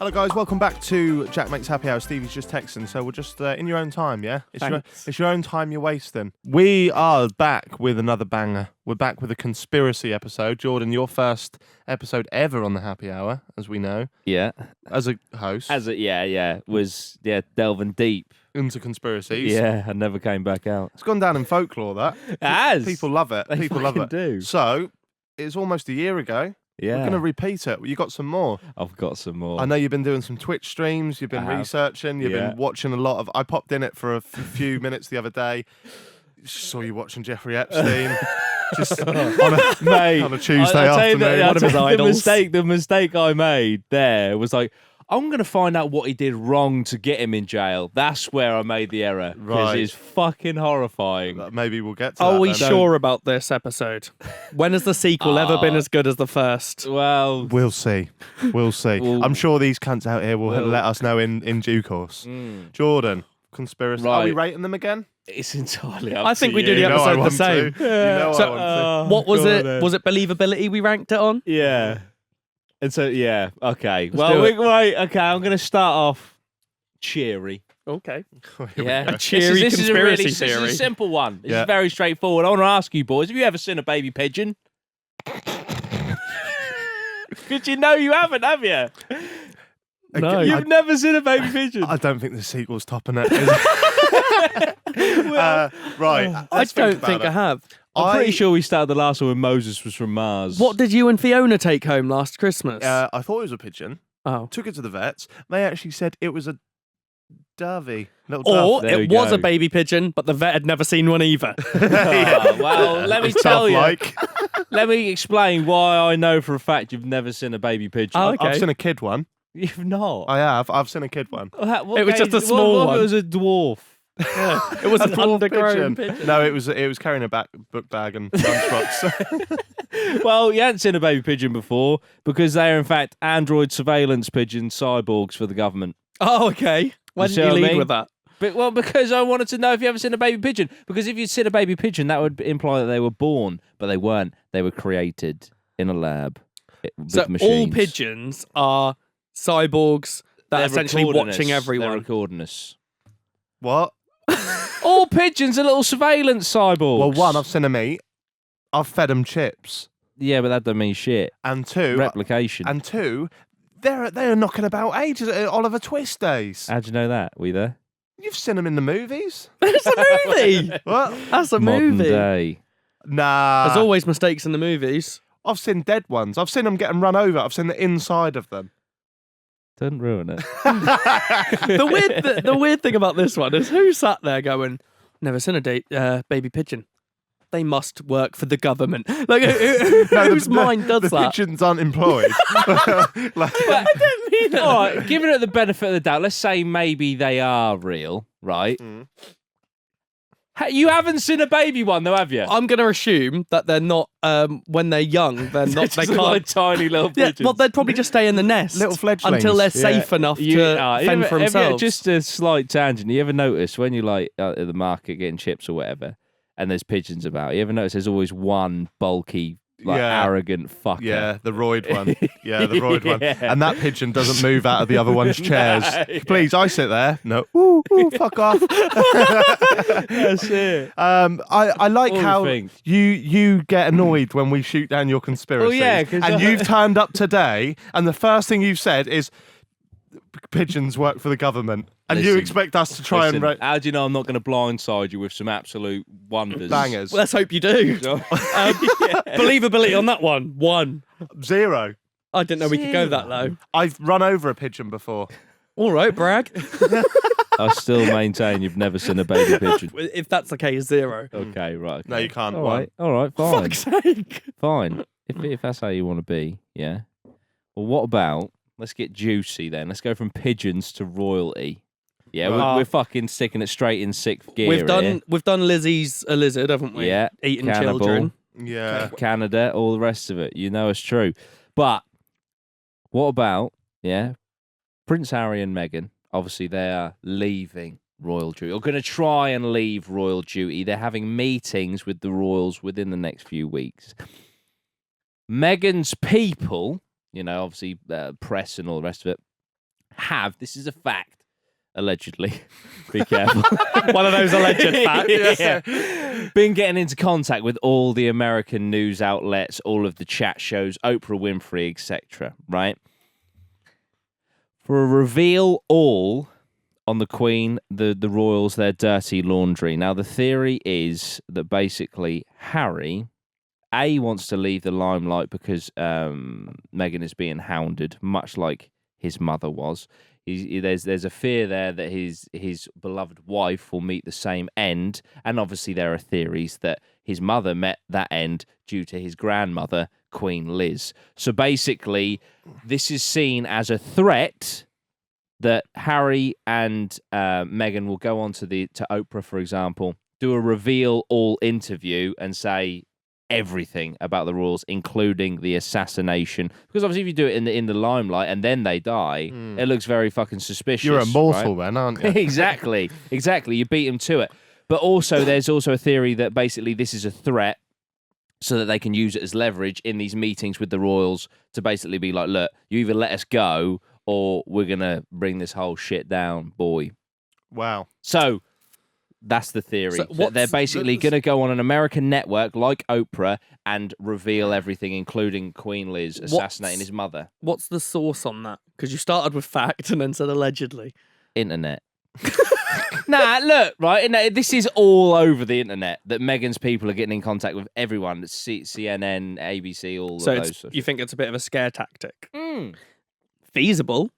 Hello guys, welcome back to Jack Makes Happy Hour. Stevie's just texting, so we're just in your own time, yeah? It's your own time you're wasting. We are back with another banger. We're back with a conspiracy episode. Jordan, your first episode ever on the Happy Hour, as we know. Yeah. As a host. Was delving deep into conspiracies. Yeah, I never came back out. It's gone down in folklore, that. It has. People love it. People love it. Do. So, it's almost a year ago. Yeah. We're going to repeat it. You got some more. I've got some more. I know you've been doing some Twitch streams. You've been researching. You've been watching a lot of... I popped in it for a few minutes the other day. Saw you watching Jeffrey Epstein. Just on a Tuesday afternoon. One of his idols. The mistake I made there was like, I'm going to find out what he did wrong to get him in jail. That's where I made the error. Because it's fucking horrifying. Maybe we'll get to that. Are we sure about this episode? When has the sequel ever been as good as the first? Well... We'll see. We'll see. I'm sure these cunts out here will let us know in due course. Jordan, conspiracy. Right. Are we rating them again? It's entirely up I think to we you. do the episode the same. Yeah. So, what was it? Was it believability we ranked it on? Yeah. And so, okay. Okay, I'm going to start off cheery. Okay. Yeah. A cheery conspiracy This theory. is a simple one. This is very straightforward. I want to ask you boys, have you ever seen a baby pigeon? Because you know you haven't, have you? No. You've never seen a baby pigeon. I don't think the sequel's topping it. Is it? Right. I don't think I have. I'm pretty sure we started the last one when Moses was from Mars. What did you and Fiona take home last Christmas? I thought it was a pigeon. Oh. Took it to the vets. They actually said it was a dovey. Little Or dove. it was a baby pigeon, but the vet had never seen one either. Well, let me tell you. Like. Let me explain why I know for a fact you've never seen a baby pigeon. Oh, okay. I've seen a kid one. You've not. I have. I've seen a kid one. What It was just a small what if one. it was a dwarf. It was an dwarf undergrown pigeon. No, it was carrying a book bag and lunchbox. Well, you hadn't seen a baby pigeon before because they are, in fact, Android surveillance pigeon cyborgs for the government. Oh, okay. Why see didn't you what I lead mean? with that? Because I wanted to know if you ever seen a baby pigeon. Because if you'd seen a baby pigeon, that would imply that they were born, but they weren't. They were created in a lab with So machines. all pigeons are cyborgs that are essentially watching everyone. They're recording us. What? All pigeons are little surveillance cyborgs. Well, one, I've seen them eat. I've fed them chips. Yeah, but that doesn't mean shit. And two, Replication. And two, they're knocking about ages at Oliver Twist days. How'd you know that? Were you there? You've seen them in the movies. It's a movie. What? That's a Modern movie. day. Nah. There's always mistakes in the movies. I've seen dead ones. I've seen them getting run over. I've seen the inside of them. Don't ruin it. The weird thing about this one is who sat there going, never seen a baby pigeon. They must work for the government. Like, whose mind does the that? pigeons aren't employed. Like, I didn't mean that. All right, giving it the benefit of the doubt, let's say maybe they are real, right? You haven't seen a baby one, though, have you? I'm going to assume that they're not, when they're young, they're not, they Just like can't. tiny little Yeah, pigeons. well, they'd probably just stay in the nest Little fledglings. until they're safe enough to fend for themselves. Just a slight tangent. You ever notice when you're like at the market getting chips or whatever, and there's pigeons about? You ever notice there's always one bulky, arrogant fucker? yeah, the roid one. Yeah, the roid one. Yeah. And that pigeon doesn't move out of the other one's chairs. Please, I sit there. No. Ooh, fuck off. That's it. I like All how things. you get annoyed when we shoot down your conspiracies. yeah, 'cause and you've turned up today, and the first thing you've said is pigeons work for the government, and you Listen, expect us to try Listen, and how do you know I'm not going to blindside you with some absolute wonders? bangers. Well, let's hope you do. Believability on that one, 1. 0. I didn't know we could go that low. I've run over a pigeon before. All right, brag. I still maintain you've never seen a baby pigeon. If that's the case, 0. Okay, right. Okay. No, you can't. All One. right, all right, fine. Fuck's sake. Fine. If that's how you want to be, yeah. Well, what about, let's get juicy then. Let's go from pigeons to royalty. Yeah, Right. we're fucking sticking it straight in sixth gear. We've done Lizzie's a lizard, haven't we? Yeah, Eating cannibal. children. Yeah. Canada, all the rest of it. You know it's true. But what about, Prince Harry and Meghan? Obviously, they are leaving royal duty, or going to try and leave royal duty. They're having meetings with the royals within the next few weeks. Meghan's people, obviously press and all the rest of it, this is a fact, allegedly, be careful. One of those alleged facts. Yeah. Been getting into contact with all the American news outlets, all of the chat shows, Oprah Winfrey, etc., right? For a reveal all on the Queen, the royals, their dirty laundry. Now, the theory is that basically Harry, A, wants to leave the limelight because Meghan is being hounded, much like his mother was. There's a fear there that his beloved wife will meet the same end, and obviously there are theories that his mother met that end due to his grandmother, Queen Liz. So basically, this is seen as a threat that Harry and Meghan will go on to Oprah, for example, do a reveal all interview and say everything about the royals, including the assassination. Because obviously, if you do it in the limelight and then they die, it looks very fucking suspicious. You're immortal, right? then, aren't you? Exactly. You beat them to it. But also, there's also a theory that basically this is a threat, so that they can use it as leverage in these meetings with the royals to basically be like, look, you either let us go or we're going to bring this whole shit down, boy. Wow. So that's the theory. So that they're basically going to go on an American network like Oprah and reveal everything, including Queen Liz assassinating his mother. What's the source on that? Because you started with fact and then said allegedly. Internet. Nah, look, right? This is all over the internet that Meghan's people are getting in contact with everyone. CNN, ABC, all So of those. you think it's a bit of a scare tactic? Mm. Feasible.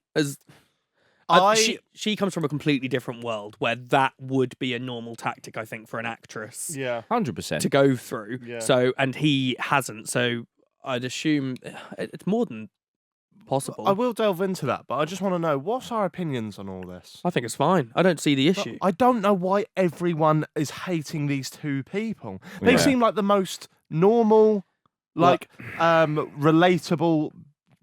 She comes from a completely different world where that would be a normal tactic, I think, for an actress 100% to go through. Yeah. So, and he hasn't. So I'd assume it's more than possible. I will delve into that, but I just want to know, what's our opinions on all this? I think it's fine. I don't see the issue. I don't know why everyone is hating these two people. They seem like the most normal, relatable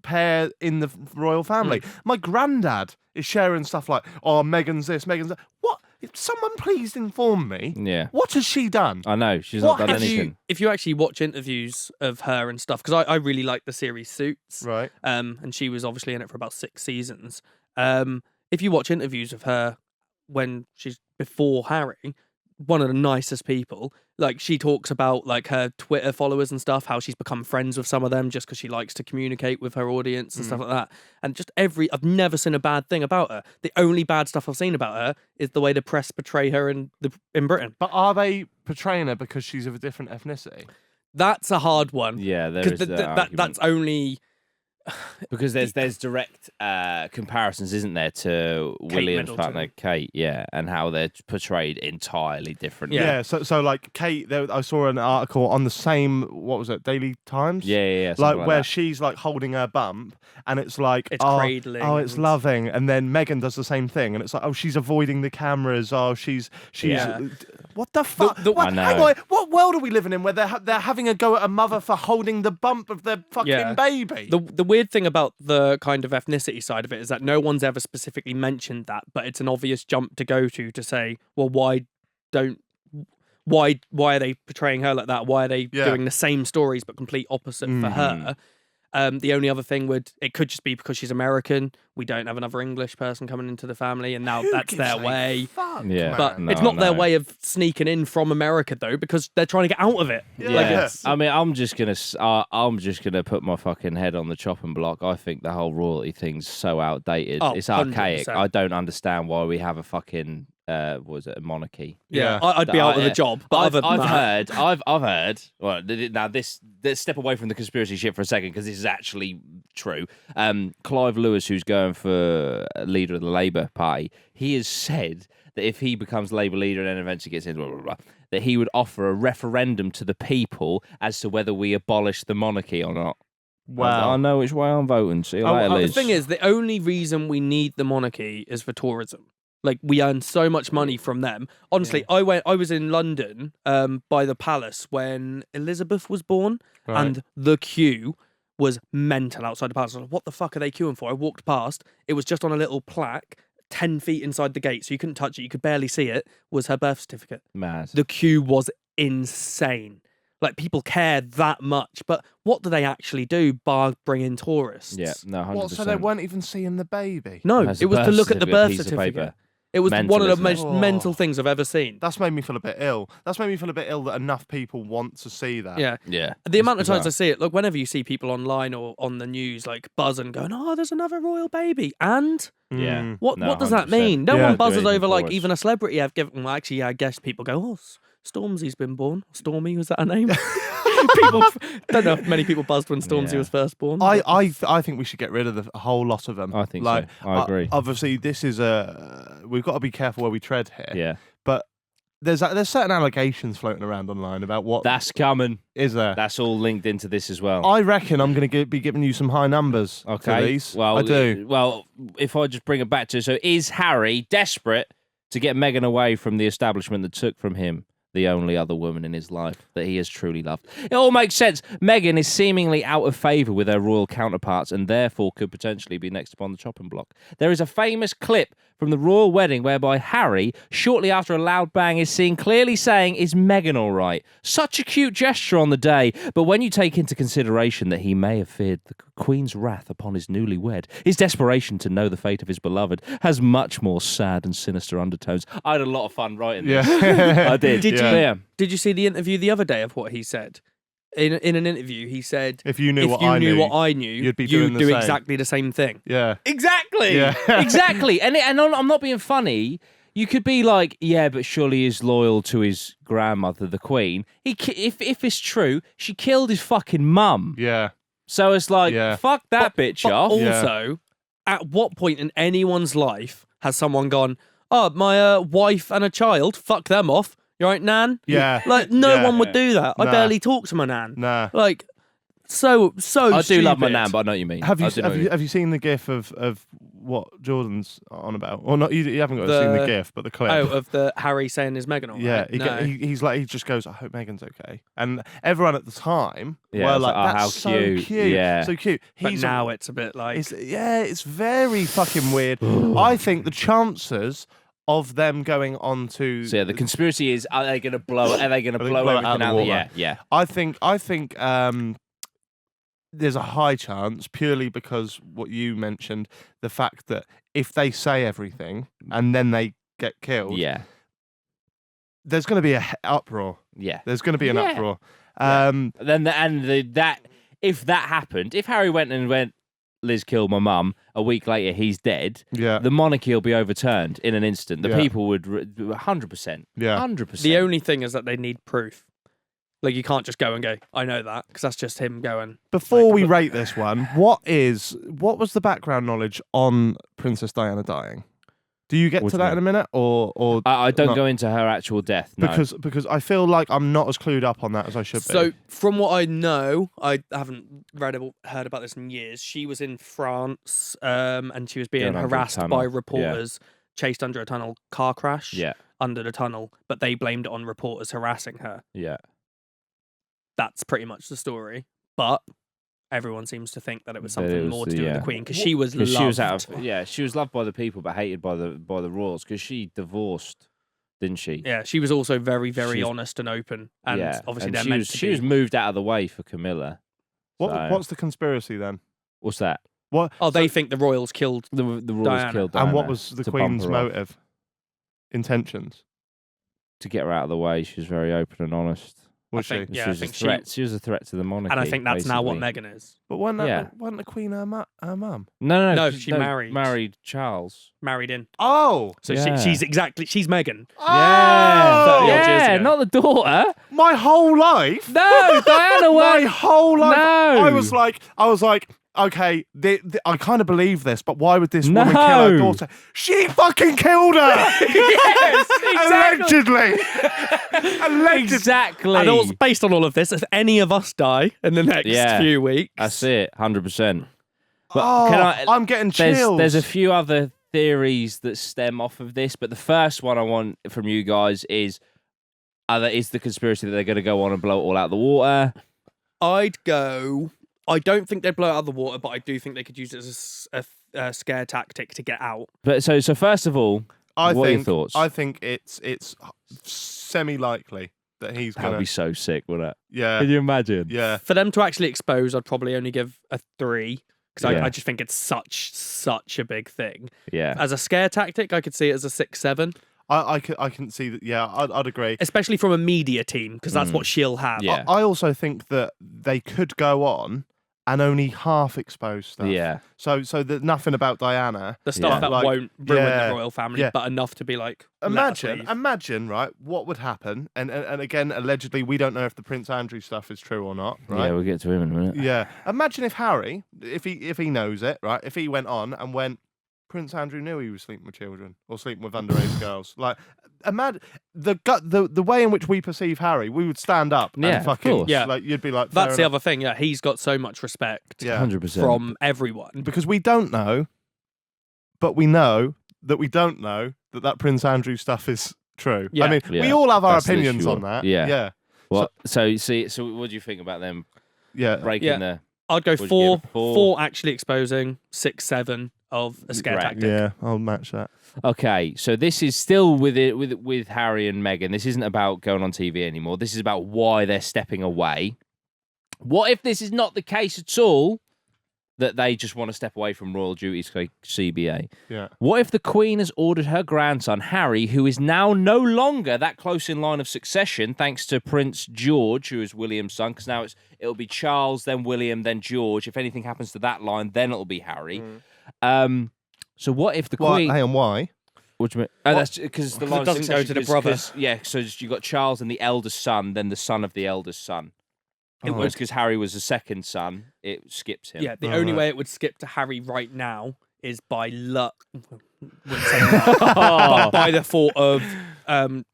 pair in the royal family. My granddad is sharing stuff like, oh, Meghan's this, Meghan's that. What? Someone please inform me. Yeah. What has she done? I know. She's not done anything. If you actually watch interviews of her and stuff, because I really like the series Suits. Right. And she was obviously in it for about 6 seasons. If you watch interviews of her when she's before Harry, one of the nicest people. Like, she talks about like her Twitter followers and stuff, how she's become friends with some of them just because she likes to communicate with her audience and stuff like that. And just I've never seen a bad thing about her. The only bad stuff I've seen about her is the way the press portray her in Britain. But are they portraying her because she's of a different ethnicity? That's a hard one. Yeah, there is that's only because there's direct comparisons, isn't there, to William's partner Kate, and how they're portrayed entirely differently. Yeah. So like Kate, I saw an article on the same, what was it, Daily Times? Yeah. Like where she's like holding her bump, and it's like, it's cradling. Oh, it's loving, and then Meghan does the same thing, and it's like, oh, she's avoiding the cameras. Oh, she's. What the fuck? I know. Hang on, what world are we living in where they're having a go at a mother for holding the bump of their fucking baby? The weird thing about the kind of ethnicity side of it is that no one's ever specifically mentioned that, but it's an obvious jump to go to say, well, why are they portraying her like that? Why are they doing the same stories but complete opposite for her? The only other thing it could just be because she's American. We don't have another English person coming into the family, and now that's their way. Fuck, but it's not their way of sneaking in from America though, because they're trying to get out of it. I mean, I'm just gonna put my fucking head on the chopping block. I think the whole royalty thing's so outdated. It's archaic. 100%. I don't understand why we have a fucking a monarchy. I'd be out of the job. But I've heard. Well, now let's step away from the conspiracy shit for a second, because this is actually true. Clive Lewis, who's going for leader of the Labour Party, he has said that if he becomes Labour leader and then eventually gets in, that he would offer a referendum to the people as to whether we abolish the monarchy or not. Wow. I know which way I'm voting. See you later, Liz. The thing is, the only reason we need the monarchy is for tourism. Like, we earn so much money from them. Honestly, I was in London by the palace when Elizabeth was born, and the queue was mental outside the palace. I was like, what the fuck are they queuing for? I walked past. It was just on a little plaque 10 feet inside the gate, so you couldn't touch it. You could barely see it. Was her birth certificate. Mad. The queue was insane. Like, people care that much, but what do they actually do bar bring in tourists? Yeah, no, 100%. What? So they weren't even seeing the baby? No, That's it a was to birth look at the certificate, birth piece of certificate. paper. It was Mental, one of the isn't it? most mental things I've ever seen. That's made me feel a bit ill. That's made me feel a bit ill that enough people want to see that. Yeah. Yeah. The amount of times I bizarre. see it, look, whenever you see people online or on the news, like, buzzing, going, "Oh, there's another royal baby," and Yeah. Mm. what No, does that 100%. mean? No Yeah. one Do buzzes anything over, for like, us. even a celebrity I've given. Well, actually, yeah, I guess people go, "Oh, Stormzy's been born." Stormy, was that her name? People don't know if many people buzzed when Stormzy Yeah. was first born. I think we should get rid of a whole lot of them. I think like, so. I agree. Obviously, this is we've got to be careful where we tread here. Yeah. But there's certain allegations floating around online about what That's coming. is there. That's all linked into this as well. I reckon I'm going to be giving you some high numbers for Okay. these. Well, I do. Well, if I just bring it back to, so is Harry desperate to get Meghan away from the establishment that took from him the only other woman in his life that he has truly loved? It all makes sense. Meghan is seemingly out of favour with her royal counterparts and therefore could potentially be next upon the chopping block. There is a famous clip from the royal wedding whereby Harry, shortly after a loud bang, is seen clearly saying, "Is Meghan all right?" Such a cute gesture on the day, but when you take into consideration that he may have feared the Queen's wrath upon his newlywed, his desperation to know the fate of his beloved has much more sad and sinister undertones. I had a lot of fun writing this. Yeah. I did. Did Yeah. you Yeah. did you see the interview the other day of what he said? In an interview, he said, If you knew "If what you I knew knew, what I knew, you'd be you'd doing the do same." exactly the same thing." Yeah. Exactly. Yeah. Exactly. And I'm not being funny. You could be like, yeah, but surely he's loyal to his grandmother, the Queen. If it's true, she killed his fucking mum. Yeah. So it's like, Yeah. fuck that bitch But off. also, at what point in anyone's life has someone gone, "Oh, my wife and a child, fuck them off. You right, Nan?" Yeah. Like, no Yeah. one would do that. I Nah. barely talk to my Nan. Nah. Like, so I do love my stupid. nan, but I know what you mean. Have you I do know what have you seen the gif of what Jordan's on about? Or not? You haven't got to see the gif, but the clip. Oh, of the Harry saying is Meghan all right? Yeah, No. he's like, he just goes, "I hope Meghan's okay," and everyone at the time Yeah, were it's like, like, "Oh, "That's how so cute." cute, Yeah. so cute." But He's now it's a bit like... it's very fucking weird. I think the chances of them going on to, So yeah, the conspiracy is: are they going to blow? Are they going to Are they blow blow it everything out of the Yeah, water? yeah. I think there's a high chance, purely because what you mentioned, the fact that if they say everything and then they get killed, Yeah, there's going to be a uproar. yeah. There's going to be an Yeah. uproar. Then that if that happened, if Harry went, Liz killed my mum, a week later he's dead, Yeah. the monarchy will be overturned in an instant. The Yeah. people would 100%. Yeah. 100%. The only thing is that they need proof. Like, you can't just go and go, "I know that," because that's just him going. Before Like, we but- rate this one, what was the background knowledge on Princess Diana dying? Do you get What to do you that in a minute, or I don't not? go into her actual death. No. because I feel like I'm not as clued up on that as I should be. So, from what I know, I haven't heard about this in years. She was in France, and she was being Going under a harassed tunnel. by Yeah. reporters, chased under a tunnel, car crash yeah, under the tunnel, but they blamed it on reporters harassing her. yeah. That's pretty much the story. But everyone seems to think that it was That it something was more to the, do with the yeah. Queen, because she was loved. Because she was out of she was loved by the people but hated by the royals because she divorced, didn't she? Yeah, she was also very, very She was- honest and open, and yeah. obviously And they're she meant was to she be. was moved out of the way for Camilla. So- what's the conspiracy then? What's that? What? Oh, they think the royals killed. The royals Diana. killed And what Diana was the to bump Queen's her off. motive? Intentions? To get her out of the way, she was very open and honest. Was think- she? Yeah, she was think a she- threat. She was a threat to the monarchy. And I think that's now what basically. Meghan is. But wasn't Yeah. the Queen her mum? No, No, 'cause- she married. Charles. Married in. Oh, So Yeah. she's Meghan. Yeah, 30 odd years yeah, ago. not the daughter. my whole life. No, Diana My was. whole life. No. I was like, okay, I kind of believe this, but why would this woman kill her No. daughter? She fucking killed her. Yes, exactly. Allegedly. Exactly. And also, based on all of this, if any of us die in the next Yeah. few weeks, That's it, 100%. But Oh, can I? I'm getting chills. There's a few other theories that stem off of this, but the first one I want from you guys is the conspiracy that they're going to go on and blow it all out the water. I'd go. I don't think they'd blow it out of the water, but I do think they could use it as a scare tactic to get out. But so first of all, what are your thoughts? I think it's semi-likely. that he's That'd gonna. be so sick, wouldn't it? Yeah, Can you imagine? yeah. For them to actually expose, I'd probably only give a 3 because Yeah. I just think it's such a big thing. Yeah. As a scare tactic, I could see it as a 6, 7, I can see that. Yeah, I'd agree. especially from a media team because that's what she'll have. Yeah. I also think that they could go on and only half expose stuff. Yeah. So that nothing about Diana. The stuff Yeah. that Like, won't ruin yeah, the royal family, yeah. but enough to be like, let us leave. Imagine, right? What would happen? And again, allegedly, we don't know if the Prince Andrew stuff is true or not. Right? Yeah, we'll get to him in a minute. Yeah. Imagine if Harry, if he knows it, right? If he went on and went, Prince Andrew knew he was sleeping with children or sleeping with underage girls. Like, imagine the way in which we perceive Harry. We would stand up Yeah, and of fucking course. Yeah. like you'd be like, That's the fair other thing. Yeah, he's got so much respect enough. 100%. from everyone. Because we don't know, but we know that we don't know that Prince Andrew stuff is true. Yeah. I mean, Yeah. we all have our That's the opinions issue. on that. Yeah. Yeah. What? So what do you think about them Yeah. breaking Yeah. the? I'd go Would you 4, give it 4? 4 actually exposing, 6, 7 of a scare Right. tactic. Yeah, I'll match that. Okay, so this is still with Harry and Meghan. This isn't about going on TV anymore. This is about why they're stepping away. What if this is not the case at all? That they just want to step away from royal duties, like CBA. Yeah. What if the Queen has ordered her grandson, Harry, who is now no longer that close in line of succession, thanks to Prince George, who is William's son, because now it'll be Charles, then William, then George. If anything happens to that line, then it'll be Harry. So what if the Queen... Hang on, why? What do you mean? Oh, that's because the line it doesn't go to the brothers. Yeah, so you got Charles and the eldest son, then the son of the eldest son. It was because Harry was the second son. It skips him. Yeah, the Oh, only right. way it would skip to Harry right now is by luck. Wouldn't say luck, but by the thought of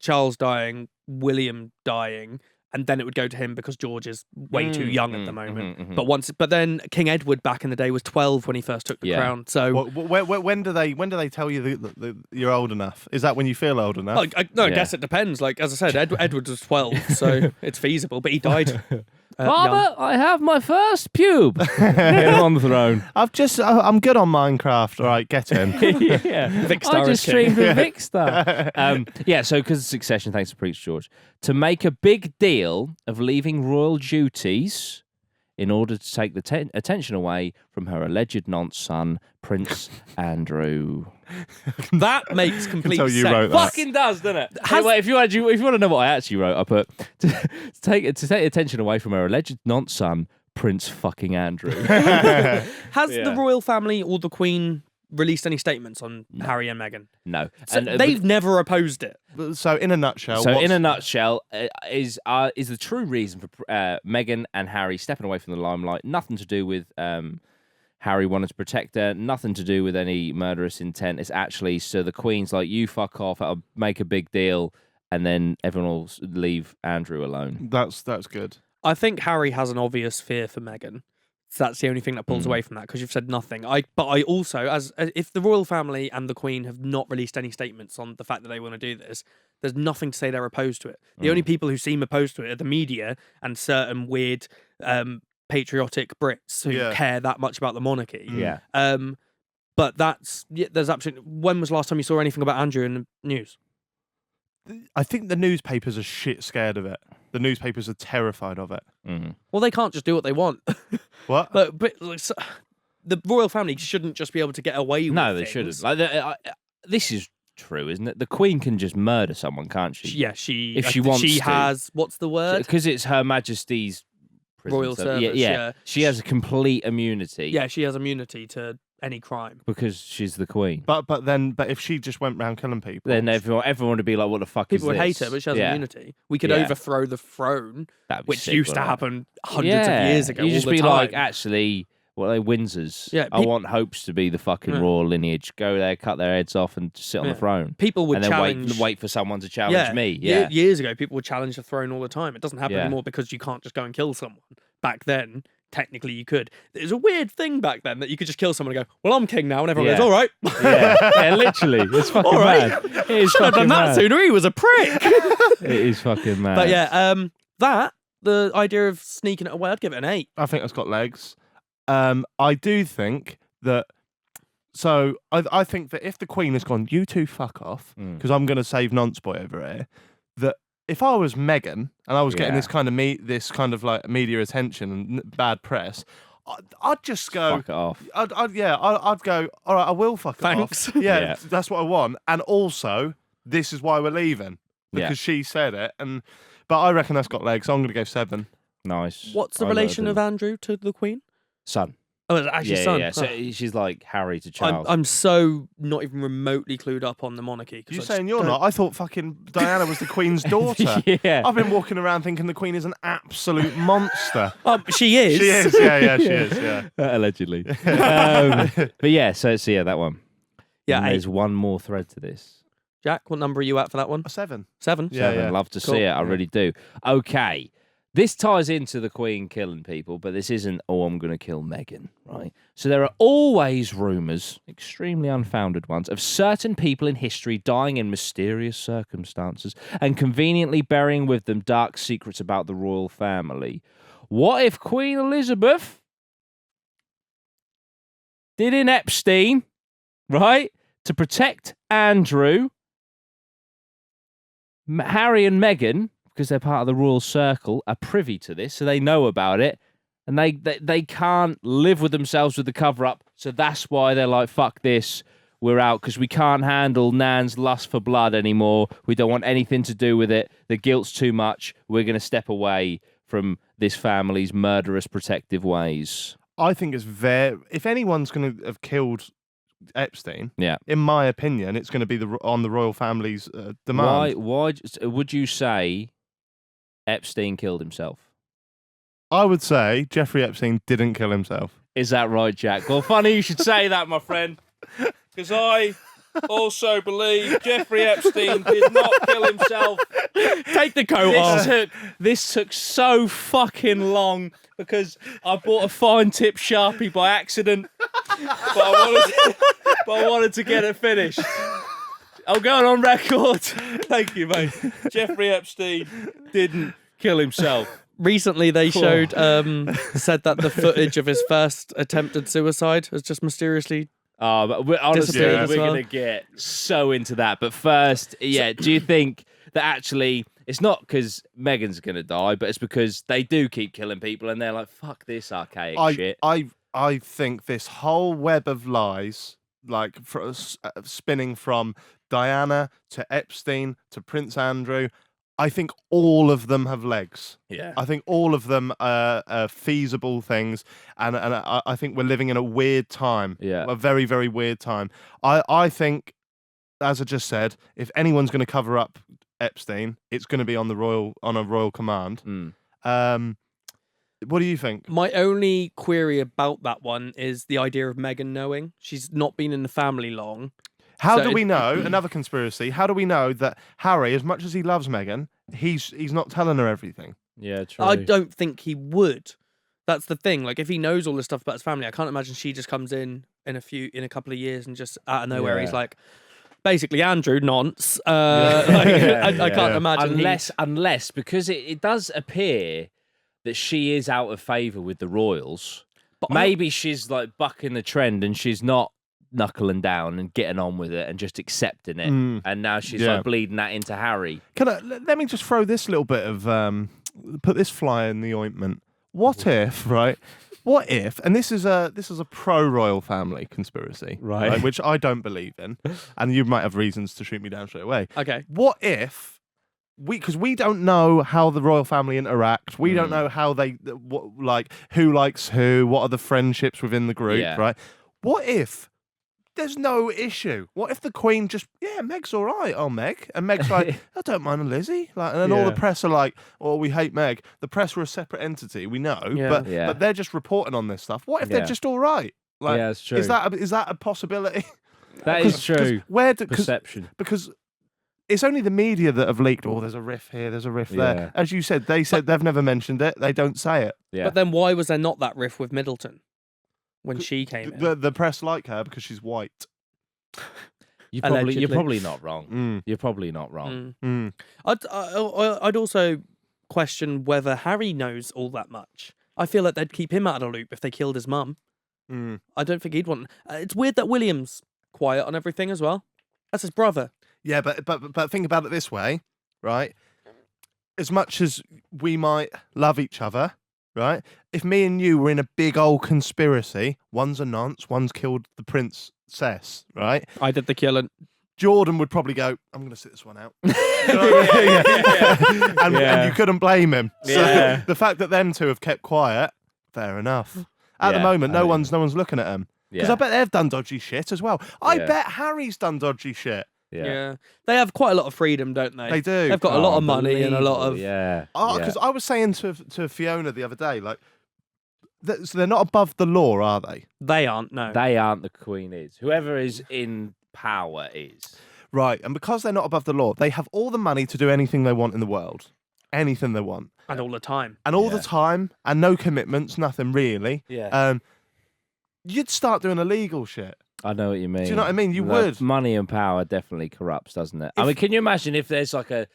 Charles dying, William dying, and then it would go to him because George is way too young at the moment. But then King Edward back in the day was 12 when he first took the crown. So When do they tell you that you're old enough? Is that when you feel old enough? I guess it depends. Like as I said, Edward was 12, so it's feasible. But he died. Father, I have my first pube. Get him on the throne. I'm good on Minecraft. All right, get in. Yeah, Vicstar I is just king. streamed with Vicstar. Yeah, so because of Succession, thanks to Prince George, to make a big deal of leaving royal duties in order to take the attention away from her alleged nonce son, Prince Andrew. That makes complete tell you sense. wrote that. Fucking does, doesn't it? Hey, wait, if you want to know what I actually wrote, I put to take attention away from her alleged nonce son, Prince fucking Andrew. Has Yeah. the royal family or the Queen released any statements on Harry and Meghan? No, So they've never opposed it. So in a nutshell, So, in a nutshell, is the true reason for Meghan and Harry stepping away from the limelight nothing to do with Harry wanted to protect her, nothing to do with any murderous intent. It's actually so the Queen's like, you fuck off, I'll make a big deal, and then everyone will leave Andrew alone. that's good. I think Harry has an obvious fear for Meghan. So that's the only thing that pulls away from that because you've said nothing. But I also, as if the royal family and the Queen have not released any statements on the fact that they want to do this, there's nothing to say they're opposed to it. The only people who seem opposed to it are the media and certain weird patriotic Brits who care that much about the monarchy. Yeah. But there's absolutely. When was the last time you saw anything about Andrew in the news? I think the newspapers are shit scared of it. The newspapers are terrified of it. Mm-hmm. Well, they can't just do what they want. What? but the royal family shouldn't just be able to get away with No, they things. shouldn't. Like, this is true, isn't it? The Queen can just murder someone, can't she? Yeah, If she wants she to. has. What's the word? Because it's Her Majesty's prison, Royal so- service, Yeah, yeah. She has a complete immunity. Yeah, she has immunity to any crime. Because she's the Queen. But if she just went round killing people, Then everyone would be like, "What the fuck People is would this?" hate her, but she has Yeah. immunity. We could Yeah. overthrow the throne, That'd be which sick, used to wouldn't it? happen hundreds of years ago. You all just the be time. like, actually, what are they, Windsors? Yeah, I want Hopes to be the fucking Yeah. royal lineage. Go there, cut their heads off, and sit on Yeah. the throne. people would And then challenge. wait for someone to challenge me. Ye- Yeah. years ago, people would challenge the throne all the time. It doesn't happen Yeah. anymore because you can't just go and kill someone. Back then, technically, you could. It was a weird thing back then that you could just kill someone and go, "Well, I'm king now," and everyone Yeah. goes, "All right." yeah, literally. It's fucking All right. mad. It is Should have fucking done that mad. sooner. He was a prick. It is fucking mad. But yeah, the idea of sneaking it away, I'd give it an 8. I think it's got legs. I do think that. So I think that if the Queen has gone, you two fuck off, because I'm going to save Nonce Boy over here. That if I was Meghan and I was getting Yeah. this kind of like media attention and bad press, I'd just go. Fuck it off. I'd go. All right, I will fuck Thanks. it off. Yeah, Yeah. that's what I want. And also, this is why we're leaving because Yeah. she said it. But I reckon that's got legs. So I'm going to go 7. Nice. What's the I relation love of them. Andrew to the Queen? Son? Oh, it's actually Yeah, son. yeah. So she's like Harry to Charles. I'm so not even remotely clued up on the monarchy. 'Cause You I just saying you're don't- not? I thought fucking Diana was the Queen's daughter. Yeah. I've been walking around thinking the Queen is an absolute monster. She is. She is. Yeah, she is. Yeah. Allegedly. But yeah, so yeah, that one. Yeah, And 8. there's one more thread to this. Jack, what number are you at for that one? A 7. 7. Yeah, 7. Love to Cool. see it. I really do. Okay. This ties into the Queen killing people, but this isn't, I'm going to kill Meghan, right? So there are always rumours, extremely unfounded ones, of certain people in history dying in mysterious circumstances and conveniently burying with them dark secrets about the royal family. What if Queen Elizabeth did in Epstein, right, to protect Andrew, Harry and Meghan, because they're part of the royal circle, are privy to this, so they know about it, and they can't live with themselves with the cover-up, so that's why they're like, fuck this, we're out, because we can't handle Nan's lust for blood anymore, we don't want anything to do with it, the guilt's too much, we're going to step away from this family's murderous protective ways. I think it's if anyone's going to have killed Epstein, Yeah. in my opinion, it's going to be on the royal family's demand. Why would you say Epstein killed himself? I would say Jeffrey Epstein didn't kill himself. Is that right, Jack? Well, funny you should say that, my friend, because I also believe Jeffrey Epstein did not kill himself. Take the coat off. This took so fucking long because I bought a fine tip Sharpie by accident, but I wanted to get it finished. I'm going on record. Thank you, mate. Jeffrey Epstein didn't kill himself. Recently, they said that the footage of his first attempted suicide has just mysteriously. But honestly, Disappeared we're as well. going to get so into that. But first, yeah, do you think that actually it's not because Meghan's going to die, but it's because they do keep killing people and they're like, fuck this archaic shit? I think this whole web of lies, like spinning from Diana to Epstein to Prince Andrew, I think all of them have legs. Yeah. I think all of them are feasible things, and I think we're living in a weird time. Yeah. A very, very weird time. I think, as I just said, if anyone's going to cover up Epstein, it's going to be on a royal command. What do you think? My only query about that one is the idea of Meghan knowing. She's not been in the family long. How So do we know, another conspiracy, how do we know that Harry, as much as he loves Meghan, he's not telling her everything? Yeah, true. I don't think he would. That's the thing. Like, if he knows all this stuff about his family, I can't imagine she just comes in a couple of years and just out of nowhere he's like, basically Andrew nonce. I can't imagine unless because it does appear that she is out of favour with the royals. But maybe she's like bucking the trend and she's not knuckling down and getting on with it and just accepting it. And now she's like bleeding that into Harry. Let me just throw this little bit of put this fly in the ointment. What if, and this is a pro-royal family conspiracy, Right. which I don't believe in, and you might have reasons to shoot me down straight away. Okay. What if because we don't know how the royal family interact, we don't know how who likes who, what are the friendships within the group, right? What if there's no issue? What if the Queen just, Meg's all right, Meg. And Meg's like, I don't mind Lizzie. Like, and then all the press are like, we hate Meg. The press were a separate entity, we know, but they're just reporting on this stuff. What if they're just all right? Like, yeah, it's true. Is that a possibility? That is true. Perception. Because it's only the media that have leaked, there's a riff here, there's a riff there. As you said, they've never mentioned it. They don't say it. Yeah. But then why was there not that riff with Middleton when she came in? The press like her because she's white. You're Allegedly. probably not wrong. You're probably not wrong. I'd also question whether Harry knows all that much. I feel like they'd keep him out of the loop if they killed his mum. I don't think he'd want. It's weird that William's quiet on everything as well. That's his brother. Yeah, but think about it this way, right? as much as we might love each other, right? If me and you were in a big old conspiracy, one's a nonce, one's killed the princess, right? I did the killing. Jordan would probably go, I'm going to sit this one out. You know what I mean? And you couldn't blame him. So the fact that them two have kept quiet, fair enough. At the moment, no one's looking at them. Because I bet they've done dodgy shit as well. I bet Harry's done dodgy shit. Yeah. They have quite a lot of freedom, don't they? They do. They've got a lot of money and a lot of... Because I was saying to Fiona the other day, like, so they're not above the law, are they? They aren't, no. They aren't, the Queen is. Whoever is in power is. Right, and because they're not above the law, they have all the money to do anything they want in the world. Anything they want. And all the time. And all the time, and no commitments, nothing really. Yeah. You'd start doing illegal shit. I know what you mean. Do you know what I mean? You would. Money and power definitely corrupts, doesn't it? I mean, can you imagine if there's like a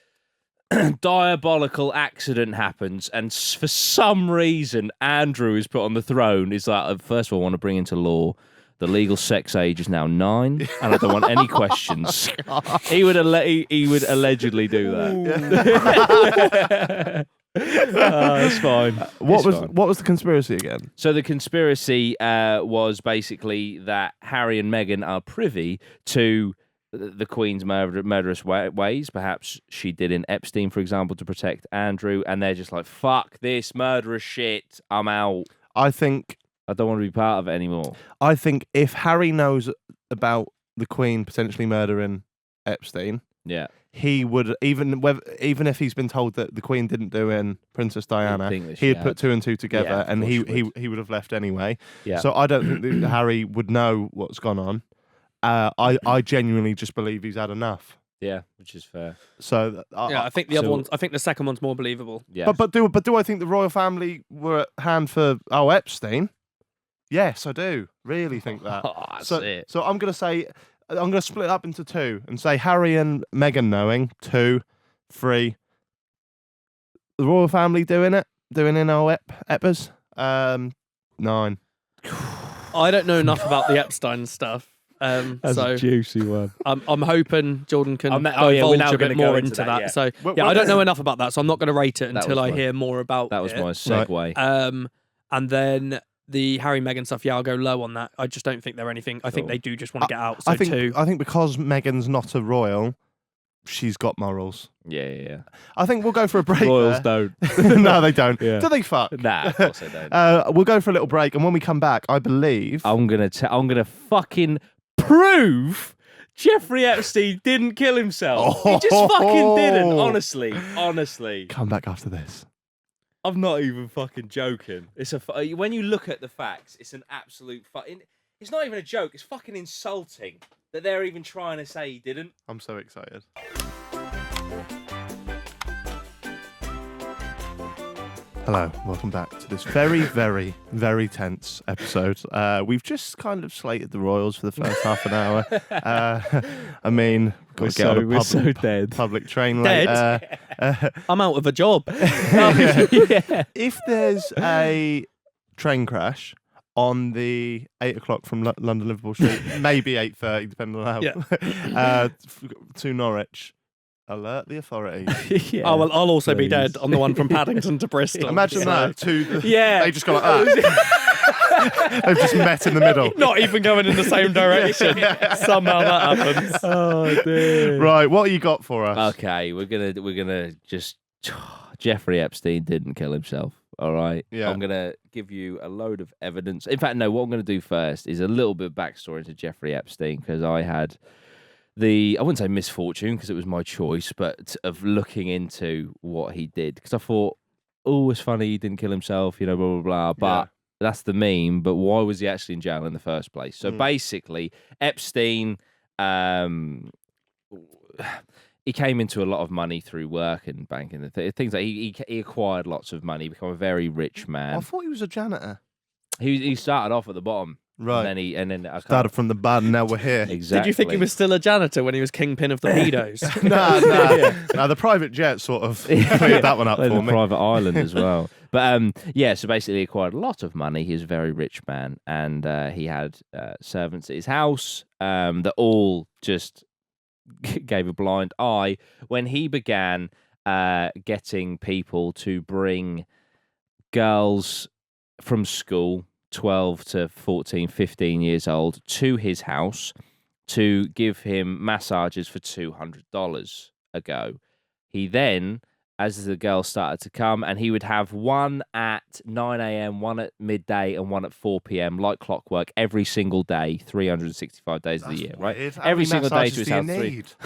diabolical accident happens and for some reason Andrew is put on the throne? Is like, first of all, I want to bring into law the legal sex age is now 9, and I don't want any questions. He would allegedly do that. That's fine. What was the conspiracy again? So the conspiracy was basically that Harry and Meghan are privy to the Queen's murderous ways. Perhaps she did in Epstein, for example, to protect Andrew, and they're just like, fuck this murderous shit, I'm out. I don't want to be part of it anymore. I think if Harry knows about the Queen potentially murdering Epstein, he would, even if he's been told that the Queen didn't do in Princess Diana, he'd put 2 and 2 together, and he would have left anyway. Yeah. So I don't think that Harry would know what's gone on. I genuinely just believe he's had enough. Yeah, which is fair. So I think the other one's. I think the second one's more believable. Yeah. But do I think the royal family were at hand for Epstein? Yes, I do. Really think that. So I'm gonna split up into 2 and say Harry and Meghan knowing 2, 3. The royal family doing in our Eppers 9. I don't know enough about the Epstein stuff. That's so a juicy one. I'm hoping Jordan can divulge a bit more into that. Yeah. So I don't know enough about that, so I'm not going to rate it until I hear more about it. That was my segue. Right. And then the Harry Meghan stuff, I'll go low on that. I just don't think they're anything. I think they do just want to get out. So I think because Meghan's not a royal, she's got morals. Yeah. I think we'll go for a break. Royals don't. No, they don't. Yeah. Do they fuck? Nah, of course they don't. We'll go for a little break, and when we come back, I believe I'm gonna fucking prove Jeffrey Epstein didn't kill himself. He just fucking didn't. Honestly. Come back after this. I'm not even fucking joking. When you look at the facts, it's an absolute it's not even a joke. It's fucking insulting that they're even trying to say he didn't. I'm so excited. Hello, welcome back to this very, very, very tense episode. We've just kind of slated the royals for the first half an hour. I mean, we're so dead. Public train dead. I'm out of a job. If there's a train crash on the 8 o'clock from London Liverpool Street, maybe 8:30, depending on how, to Norwich. Alert the authorities. Oh, well, I'll also be dead on the one from Paddington to Bristol. Imagine that. Yeah. They just go like that. They've just met in the middle. Not even going in the same direction. Somehow that happens. Oh, dear. Right, what you got for us? Okay, we're gonna just Jeffrey Epstein didn't kill himself. All right. Yeah. I'm gonna give you a load of evidence. In fact, no. What I'm gonna do first is a little bit of backstory to Jeffrey Epstein, because I had I wouldn't say misfortune because it was my choice, but of looking into what he did, because I thought, oh, it's funny he didn't kill himself, blah, blah, blah. But that's the meme. But why was he actually in jail in the first place? So basically, Epstein, he came into a lot of money through work and banking and things like he acquired lots of money, become a very rich man. I thought he was a janitor. He started off at the bottom. Right. And then I started from the bottom, now we're here. Exactly. Did you think he was still a janitor when he was kingpin of the pedos? No, the private jet sort of cleared that one up for me. Private island as well. But so basically he acquired a lot of money. He was a very rich man, and he had servants at his house that all just gave a blind eye when he began getting people to bring girls from school, 12 to 14, 15 years old, to his house to give him massages for $200 a go. He then, as the girls started to come, and he would have one at 9 a.m., one at midday, and one at 4 p.m., like clockwork, every single day, 365 days of the year, right? Every single day to his house.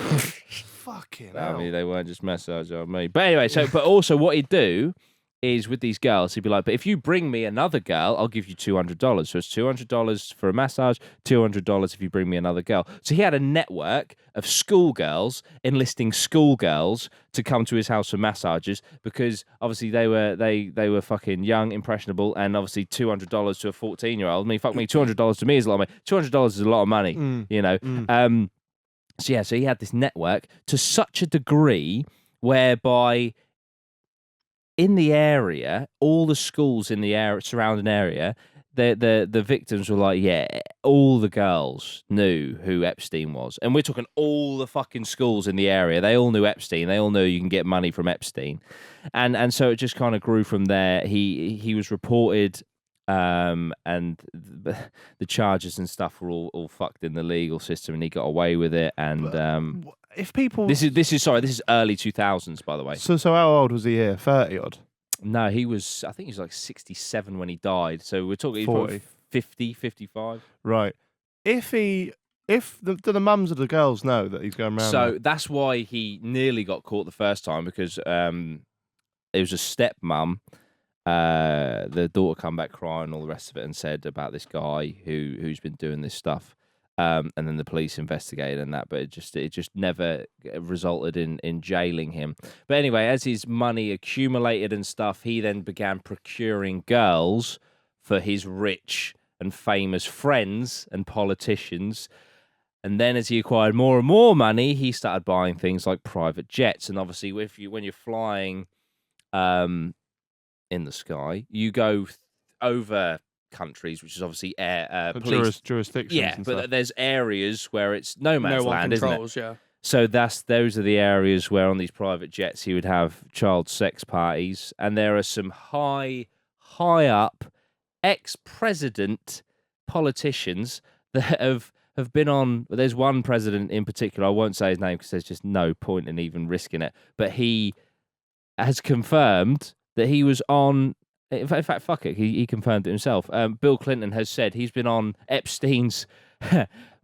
Fucking I hell. mean, they weren't just massaging on me. But anyway, but also what he'd do is with these girls, he'd be like, but if you bring me another girl, I'll give you $200. So it's $200 for a massage, $200 if you bring me another girl. So he had a network of schoolgirls enlisting schoolgirls to come to his house for massages because obviously they were fucking young, impressionable, and obviously $200 to a 14-year-old. I mean, fuck me, $200 to me is a lot of money. $200 is a lot of money, you know. So he had this network to such a degree whereby in the area, all the schools in the surrounding area, the victims were like, yeah, all the girls knew who Epstein was. And we're talking all the fucking schools in the area. They all knew Epstein. They all knew you can get money from Epstein. And so it just kind of grew from there. He was reported, and the charges and stuff were all fucked in the legal system, and he got away with it. And if people, this is early 2000s, by the way. So how old was he here? 30 odd. No, I think he was like 67 when he died. So we're talking 40. 50, 55. Right. Do the mums of the girls know that he's going around? So that's why he nearly got caught the first time, because it was a stepmum. The daughter come back crying and all the rest of it, and said about this guy who's been doing this stuff. And then the police investigated and that, but it just never resulted in jailing him. But anyway, as his money accumulated and stuff, he then began procuring girls for his rich and famous friends and politicians. And then as he acquired more and more money, he started buying things like private jets. And obviously, when you're flying in the sky, you go over countries, which is obviously police jurisdictions. Yeah, but stuff. there's areas where it's no man's land, controls, isn't it? Yeah. So those are the areas where on these private jets he would have child sex parties, and there are some high up ex-president politicians that have been on. There's one president in particular, I won't say his name because there's just no point in even risking it, but he has confirmed that he was on. In fact, fuck it. He confirmed it himself. Bill Clinton has said he's been on Epstein's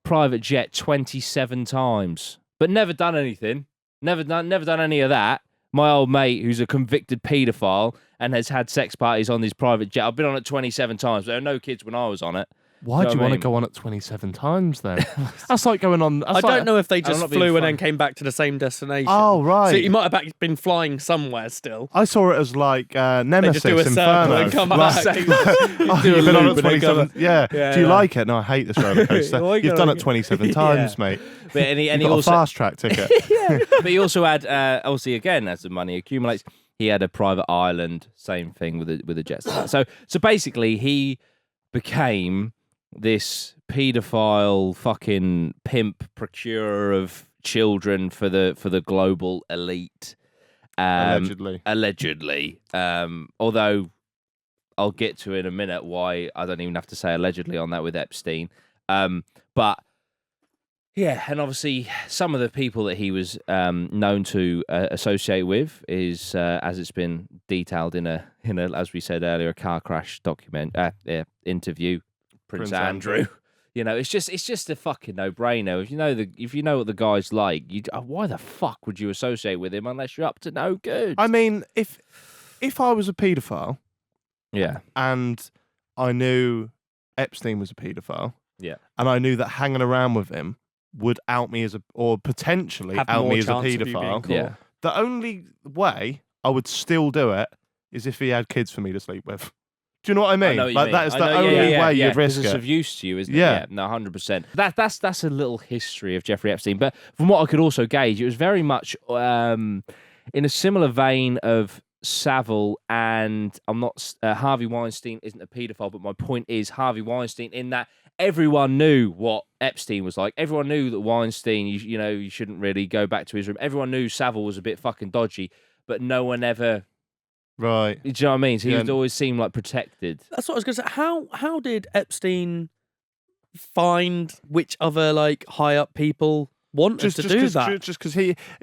private jet 27 times, but never done anything. Never done any of that. My old mate, who's a convicted paedophile and has had sex parties on his private jet. I've been on it 27 times. There were no kids when I was on it. Why do you want to go on it 27 times then? That's like going on. I don't know if they just flew and then came back to the same destination. Oh, right. So you might have been flying somewhere still. I saw it as like Nemesis, They just do a circle Inferno. and come Right. back. Oh, you've been on it 27. Yeah. Yeah, Do you yeah. like it? No, I hate this roller coaster. You've done it 27 times, mate. But and he You've got also a fast track ticket. but he also had, obviously, again, as the money accumulates, he had a private island. Same thing with the jets. So basically, he became this paedophile fucking pimp procurer of children for the global elite. Allegedly. Although I'll get to in a minute why I don't even have to say allegedly on that with Epstein. But yeah, and obviously some of the people that he was known to associate with is, as it's been detailed in a as we said earlier, a car crash interview, Prince Andrew. You know, it's just a fucking no-brainer. If you know what the guy's like, why the fuck would you associate with him unless you're up to no good? I mean, if I was a paedophile, yeah, and I knew Epstein was a paedophile, yeah, and I knew that hanging around with him would out me or potentially Have out more me as a chance of you being paedophile. caught. yeah. The only way I would still do it is if he had kids for me to sleep with. Do you know what I mean? I know what you like mean. that is I the know, only yeah, way yeah, you'd risk it's it. of use to you, isn't it? Yeah. No, 100%. That's a little history of Jeffrey Epstein. But from what I could also gauge, it was very much in a similar vein of Savile, and I'm not Harvey Weinstein isn't a paedophile, but my point is Harvey Weinstein, in that everyone knew what Epstein was like. Everyone knew that Weinstein, you shouldn't really go back to his room. Everyone knew Savile was a bit fucking dodgy. but no one ever. Right. Do you know what I mean? So he Yeah. would always seem like protected. That's what I was going to say. How did Epstein find which other like high up people wanted to do that? Just because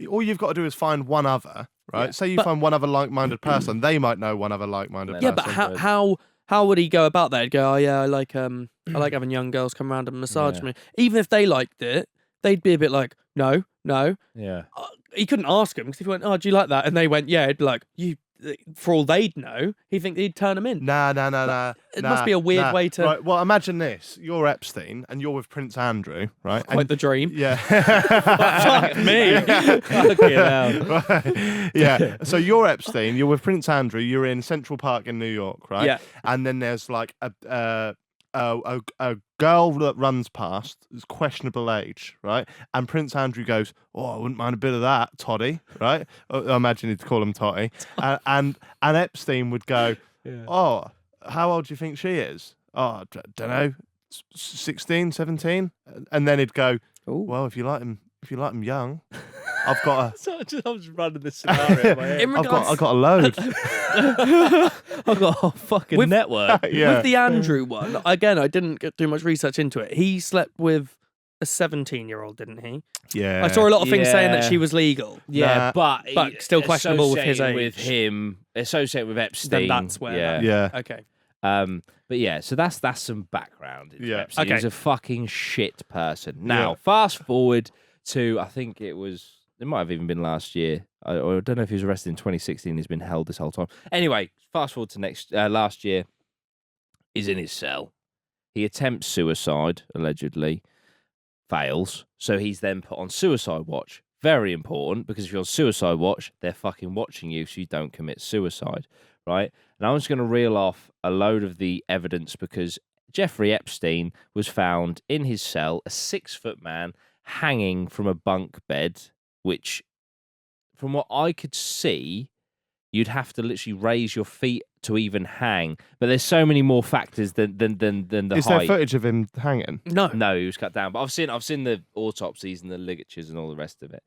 all you've got to do is find one other, right? Yeah. Say you But- find one other like-minded person, they might know one other like-minded person. Yeah, but how would he go about that? He'd go, oh yeah, I like having young girls come around and massage Yeah. me. Even if they liked it, they'd be a bit like, no. Yeah. He couldn't ask them because if he went, oh, do you like that? And they went, yeah. It'd be like, you. For all they'd know, he'd turn them in. Nah. It must be a weird way to. Right, well, imagine this: you're Epstein, and you're with Prince Andrew, right? Quite the dream. Yeah. Fuck me. Fucking hell. Right. Yeah. So you're Epstein. You're with Prince Andrew. You're in Central Park in New York, right? Yeah. And then there's like a girl that runs past, is questionable age, right? And Prince Andrew goes, "Oh, I wouldn't mind a bit of that, Toddy," right? I imagine he'd call him Toddy. And Epstein would go, "Oh, how old do you think she is? Oh, don't know, 16, 17?" And then he'd go, Ooh. "Well, if you like him young, I've got a." So I was running this scenario in my head. I've got a load. I've got a whole fucking network. Yeah. With the Andrew one, again, I didn't do much research into it. He slept with a 17-year-old, didn't he? Yeah. I saw a lot of things saying that Yeah. she was legal. Yeah, Nah. But still questionable with his associated age. With him, associated with Epstein. Then that's where. Yeah. Yeah. Okay. But yeah, so that's some background. Into Yeah. Epstein. He was Okay. a fucking shit person. Now, Yeah. fast forward to I think it might have even been last year. I don't know if he was arrested in 2016. He's been held this whole time. Anyway, fast forward to last year. He's in his cell. He attempts suicide, allegedly, fails. So he's then put on suicide watch. Very important, because if you're on suicide watch, they're fucking watching you so you don't commit suicide, right? And I'm just going to reel off a load of the evidence because Jeffrey Epstein was found in his cell, a 6-foot man hanging from a bunk bed, which, from what I could see, you'd have to literally raise your feet to even hang. But there's so many more factors than the Is height. there footage of him hanging? No. No, he was cut down. But I've seen the autopsies and the ligatures and all the rest of it.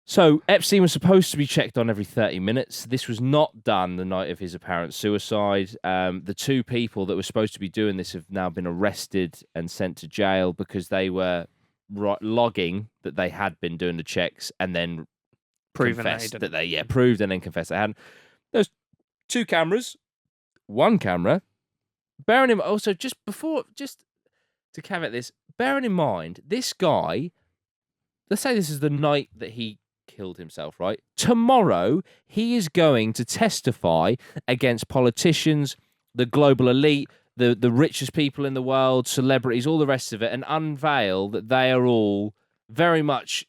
So Epstein was supposed to be checked on every 30 minutes. This was not done the night of his apparent suicide. The 2 people that were supposed to be doing this have now been arrested and sent to jail because they were logging that they had been doing the checks and then Proven confessed that they proved and then confessed they hadn't. There's 2 cameras, 1 camera. Bearing in also just to caveat this, bearing in mind this guy. Let's say this is the night that he killed himself, right? Tomorrow he is going to testify against politicians, the global elite, the richest people in the world, celebrities, all the rest of it, and unveil that they are all very much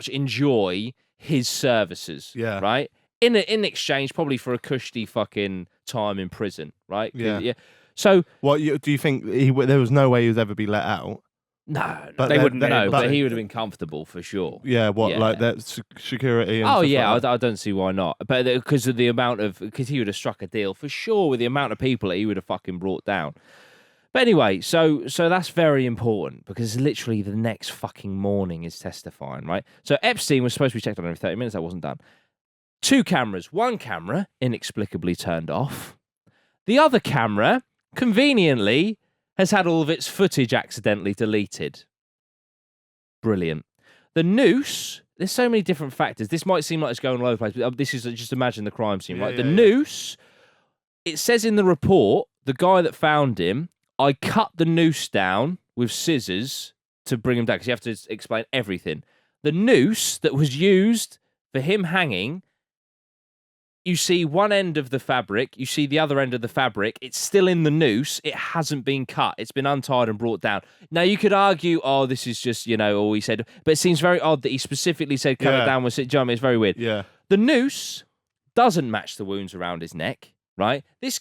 enjoy his services. Yeah. Right? In exchange, probably for a cushy fucking time in prison, right? Yeah. So, What do you think? There was no way he would ever be let out. no, But They wouldn't no, know, but but- he would have been comfortable for sure. Yeah. What? Yeah. Like that security? And Oh stuff yeah, like that? I don't see why not. But because of the amount of, because he would have struck a deal for sure with the amount of people that he would have fucking brought down. But anyway, so that's very important because literally the next fucking morning is testifying, right? So Epstein was supposed to be checked on every 30 minutes. That wasn't done. 2 cameras. 1 camera inexplicably turned off. The other camera, conveniently, has had all of its footage accidentally deleted. Brilliant. The noose, there's so many different factors. This might seem like it's going all over the place, but this is just imagine the crime scene, right? The noose, it says in the report, the guy that found him, I cut the noose down with scissors to bring him down because you have to explain everything. The noose that was used for him hanging, you see one end of the fabric, you see the other end of the fabric, it's still in the noose, it hasn't been cut, it's been untied and brought down. Now, you could argue, oh, this is just, all he said, but it seems very odd that he specifically said cut it down with, do you know what I mean? It's very weird. Yeah. The noose doesn't match the wounds around his neck, right? This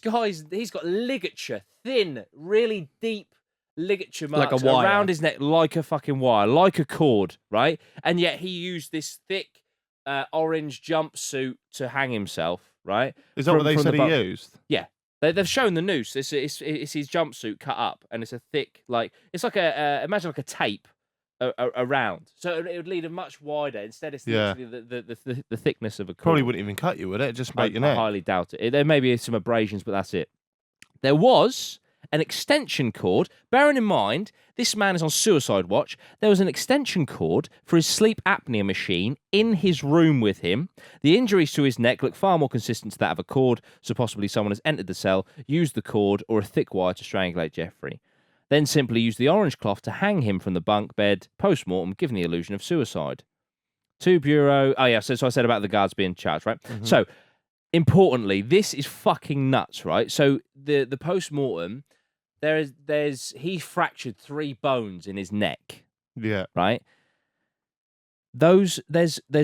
he's got ligature, thin, really deep ligature marks Like a wire. around his neck, like a fucking wire, like a cord, right? And yet he used this thick orange jumpsuit to hang himself, right? Is that what they said he bum. used? Yeah. They've shown the noose. It's his jumpsuit cut up, and it's a thick, like, it's like imagine like a tape around. So it would lead a much wider. Instead, it's literally the thickness of a cord. Probably wouldn't even cut you, would it? Just break your I neck. highly doubt it. There may be some abrasions, but that's it. There was an extension cord. Bearing in mind, this man is on suicide watch. There was an extension cord for his sleep apnea machine in his room with him. The injuries to his neck look far more consistent to that of a cord, so possibly someone has entered the cell, used the cord or a thick wire to strangulate Jeffrey. Then simply used the orange cloth to hang him from the bunk bed post-mortem, giving the illusion of suicide. To Bureau... Oh, yeah, so I said about the guards being charged, right? Mm-hmm. So, importantly, this is fucking nuts, right? So, the post-mortem... He fractured 3 bones in his neck. Yeah. Right? There's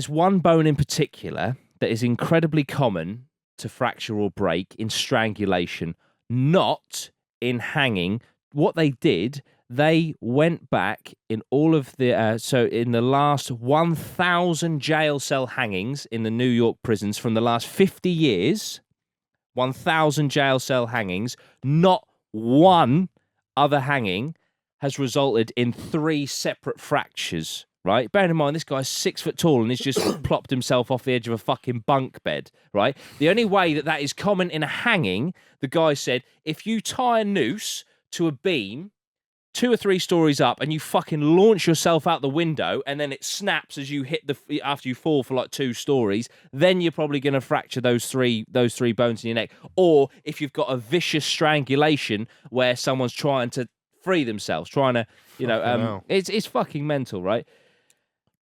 one bone in particular that is incredibly common to fracture or break in strangulation, not in hanging. What they did, they went back in all of the... so in the last 1,000 jail cell hangings in the New York prisons from the last 50 years, 1,000 jail cell hangings, not one other hanging has resulted in 3 separate fractures, right? Bear in mind, this guy's 6 foot tall and he's just plopped himself off the edge of a fucking bunk bed, right? The only way that is common in a hanging, the guy said, if you tie a noose to a beam 2 or 3 stories up and you fucking launch yourself out the window and then it snaps as you hit after you fall for like 2 stories, then you're probably going to fracture those three bones in your neck. Or if you've got a vicious strangulation where someone's trying to free themselves, trying to, it's fucking mental, right?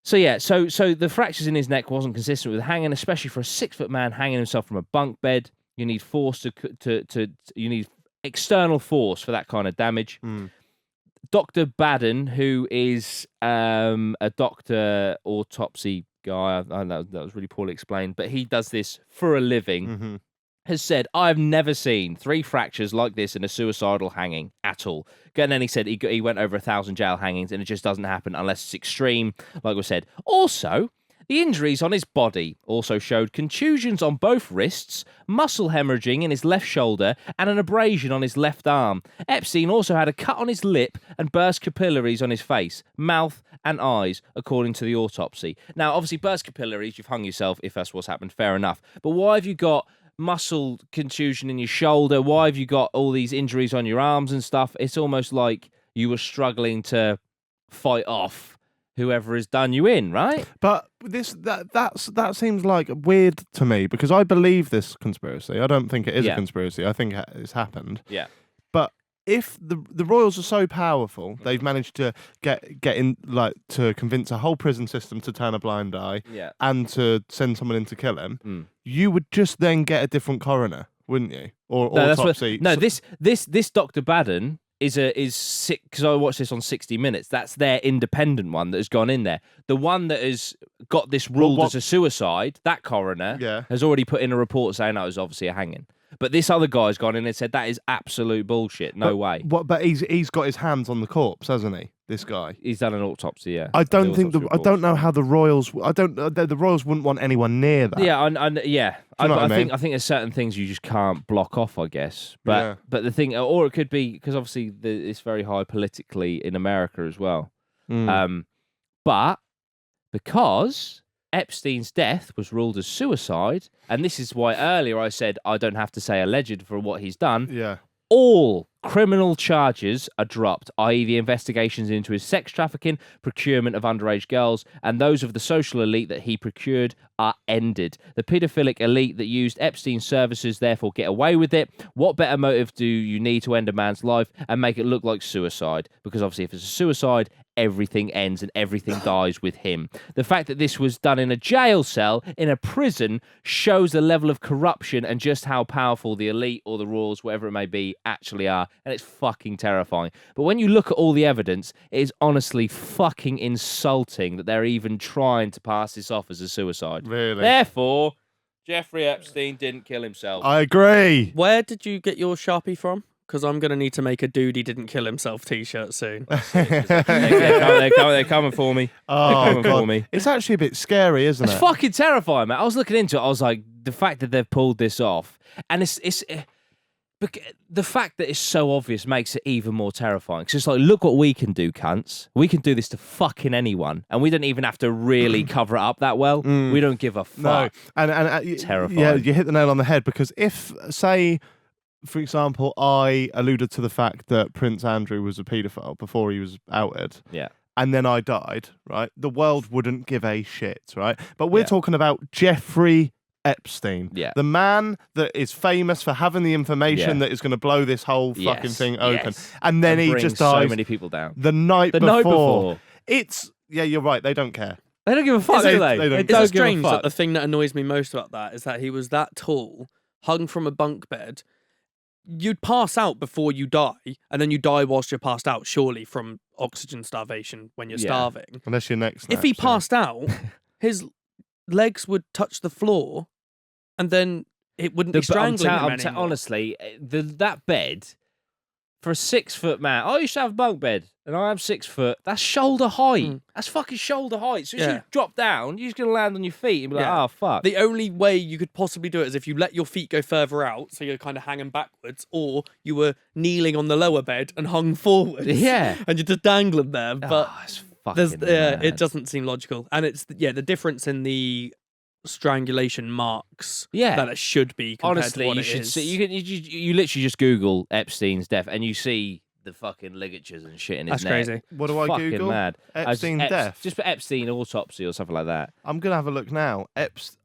So yeah, so the fractures in his neck wasn't consistent with hanging, especially for a 6-foot man hanging himself from a bunk bed. You need force you need external force for that kind of damage. Dr. Baden, who is a doctor autopsy guy, I know that was really poorly explained, but he does this for a living, has said, I've never seen 3 fractures like this in a suicidal hanging at all. And then he said he went over 1,000 jail hangings and it just doesn't happen unless it's extreme, like we said. Also, the injuries on his body also showed contusions on both wrists, muscle hemorrhaging in his left shoulder, and an abrasion on his left arm. Epstein also had a cut on his lip and burst capillaries on his face, mouth, and eyes, according to the autopsy. Now, obviously, burst capillaries, you've hung yourself if that's what's happened, fair enough. But why have you got muscle contusion in your shoulder? Why have you got all these injuries on your arms and stuff? It's almost like you were struggling to fight off whoever has done you in, right? But that seems like weird to me because I believe this conspiracy. I don't think it is a conspiracy. I think it's happened. Yeah. But if the royals are so powerful, they've managed to get in, like, to convince a whole prison system to turn a blind eye, and to send someone in to kill him, you would just then get a different coroner, wouldn't you? Or autopsy. This Dr. Baden is sick, because I watched this on 60 Minutes. That's their independent one that has gone in there. The one that has got this ruled as a suicide, that coroner, has already put in a report saying that was obviously a hanging. But this other guy's gone in and said that is absolute bullshit. No way. But he's got his hands on the corpse, hasn't he? This guy. He's done an autopsy. Yeah. I don't know how the royals. The royals wouldn't want anyone near that. Yeah. I think there's certain things you just can't block off, I guess. But the thing, or it could be because obviously it's very high politically in America as well. But because Epstein's death was ruled as suicide, and this is why earlier I said I don't have to say alleged for what he's done. Yeah. All criminal charges are dropped, i.e. the investigations into his sex trafficking, procurement of underage girls, and those of the social elite that he procured are ended. The paedophilic elite that used Epstein's services therefore get away with it. What better motive do you need to end a man's life and make it look like suicide? Because obviously if it's a suicide, everything ends and everything dies with him. The fact that this was done in a jail cell, in a prison, shows the level of corruption and just how powerful the elite or the royals, whatever it may be, actually are. And it's fucking terrifying. But when you look at all the evidence, it is honestly fucking insulting that they're even trying to pass this off as a suicide. Really? Therefore, Jeffrey Epstein didn't kill himself. I agree. Where did you get your Sharpie from? Because I'm going to need to make a dude he didn't kill himself t-shirt soon. They're coming for me. Oh, God. For me. It's actually a bit scary, isn't it? It's fucking terrifying, man. I was looking into it. I was like, the fact that they've pulled this off. And the fact that it's so obvious makes it even more terrifying. Because it's like, look what we can do, cunts. We can do this to fucking anyone, and we don't even have to really cover it up that well. We don't give a fuck. No, and terrifying. Yeah, you hit the nail on the head, because if, say, for example, I alluded to the fact that Prince Andrew was a paedophile before he was outed. Yeah. And then I died, right? The world wouldn't give a shit, right? But we're talking about Jeffrey Epstein, the man that is famous for having the information that is going to blow this whole fucking thing open, and then he just dies. So many people down the night before. It's you're right. They don't care. They don't give a fuck, do they? It's strange that the thing that annoys me most about that is that he was that tall, hung from a bunk bed. You'd pass out before you die, and then you die whilst you're passed out, surely from oxygen starvation when you're starving. Unless your neck snaps. If he passed out, his legs would touch the floor, and then it wouldn't be strangling him anymore. Honestly, that bed, for a 6 foot man, I used to have a bunk bed, and I am 6 foot. That's shoulder height. That's fucking shoulder height. So as you drop down, you're just going to land on your feet and be like, oh, fuck. The only way you could possibly do it is if you let your feet go further out, so you're kind of hanging backwards, or you were kneeling on the lower bed and hung forwards. Yeah. And you're just dangling there. But it's fucking mad. it doesn't seem logical. And it's, the difference in the strangulation marks that it should be compared Honestly, to what you it should is. see. You literally just Google Epstein's death, and you see the fucking ligatures and shit in his neck. That's crazy. What do I fucking Google? Mad. Epstein death. Just put Epstein autopsy or something like that. I'm gonna have a look now.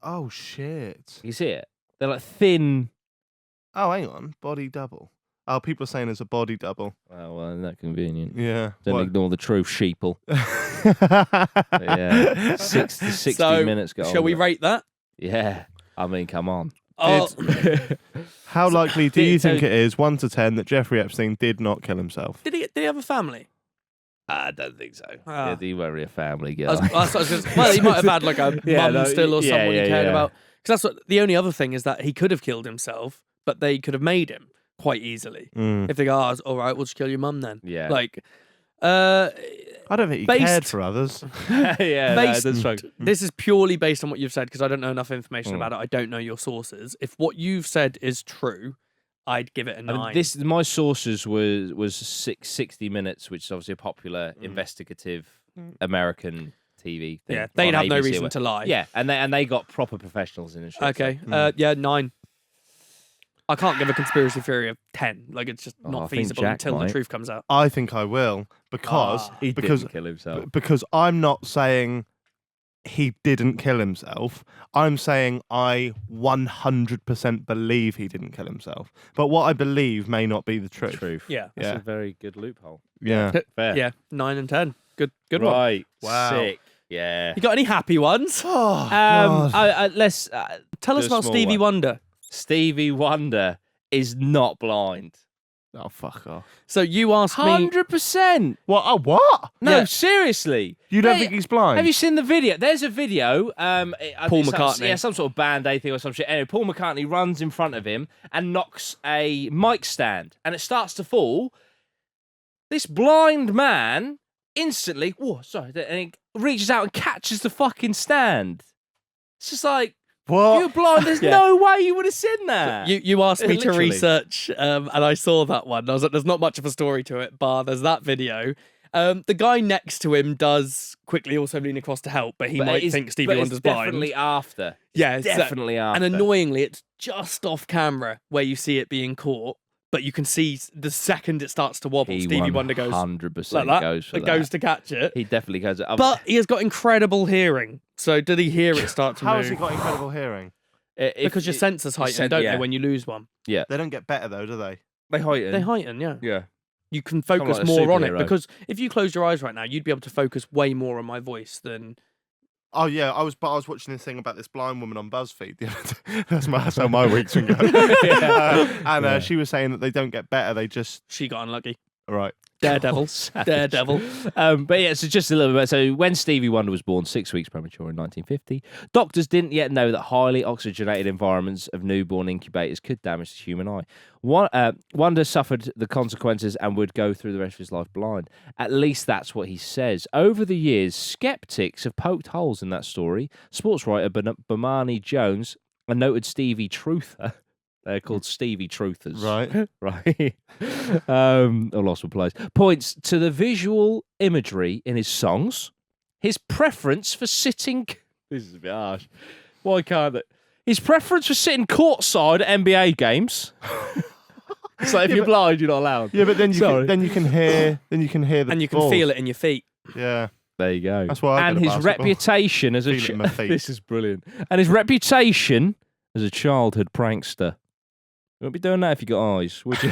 Oh shit. You see it? They're like thin. Oh, hang on. Body double. Oh, people are saying it's a body double. Oh, well, isn't that convenient? Yeah. Don't ignore the truth, sheeple. Yeah. 60 minutes go. Shall we rate that? Yeah. I mean, come on. Oh. How likely do you think it is, 1 to 10, that Jeffrey Epstein did not kill himself? Did he have a family? I don't think so. Ah. Yeah, he won't be a family guy. Well, he might have had like a mum still or someone he cared about. Because that's what the only other thing is, that he could have killed himself, but they could have made him quite easily. If they go, oh, all right, we'll just kill your mum then. Yeah. Like, I don't think he cared for others. This is purely based on what you've said, because I don't know enough information about it. I don't know your sources. If what you've said is true, I'd give it a 9. I mean, my sources was 60 Minutes, which is obviously a popular investigative American TV thing. Yeah, they'd have no ABC reason to lie. Yeah, and they got proper professionals in the show. Okay, 9. I can't give a conspiracy theory of 10. Like, it's just not feasible until the truth comes out. I think I will, because he didn't kill himself. Because I'm not saying he didn't kill himself. I'm saying I 100% believe he didn't kill himself. But what I believe may not be the truth. Yeah. That's a very good loophole. Yeah. Fair. Yeah, 9 and 10. Good one. Right. Wow. Sick. Yeah. You got any happy ones? Oh, God. Let's Tell us about Stevie Wonder. Stevie Wonder is not blind. Oh, fuck off. So you asked me... 100%. What? Oh, what? No, seriously. You don't think he's blind? Have you seen the video? There's a video. Paul McCartney. Some sort of Band-Aid thing or some shit. Anyway, Paul McCartney runs in front of him and knocks a mic stand, and it starts to fall. This blind man instantly... and he reaches out and catches the fucking stand. It's just like... What? You're blind. There's no way you would have seen that. You asked me Literally. to research, and I saw that one. I was like, there's not much of a story to it, bar there's that video. The guy next to him does quickly also lean across to help, but he might think Stevie Wonder's blind. Definitely after. Yeah, it's definitely after. And annoyingly, it's just off camera where you see it being caught, but you can see the second it starts to wobble, Stevie Wonder goes 100% like that. goes for it that. goes to catch it. He definitely goes. But he has got incredible hearing. So did he hear it start to move? How has he got incredible hearing? Because your sensors heighten, don't they, when you lose one? Yeah. They don't get better, though, do they? They heighten. They heighten, yeah. Yeah. You can focus like a more on it, superhero. because if you closed your eyes right now, you'd be able to focus way more on my voice than... Oh, yeah, I was watching this thing about this blind woman on BuzzFeed the other day. That's how my week's been going. She was saying that they don't get better, they just... She got unlucky. Right. Daredevil. Daredevil. But yeah, so just a little bit. So when Stevie Wonder was born 6 weeks premature in 1950, doctors didn't yet know that highly oxygenated environments of newborn incubators could damage the human eye. Wonder suffered the consequences and would go through the rest of his life blind. At least that's what he says. Over the years, skeptics have poked holes in that story. Sports writer Bomani Jones, a noted Stevie truther, They're called Stevie Truthers. Right. Right. I lost my place. Points to the visual imagery in his songs, his preference for sitting. This is a bit harsh. Why can't it? His preference for sitting courtside at NBA games. So if you're blind, you're not allowed. Yeah, but then you can hear the And you can balls. feel it in your feet. Yeah. There you go. That's why I and did his basketball. reputation as a Feel it in my feet. this is brilliant. And his reputation as a childhood prankster. You won't be doing that if you got eyes, would you?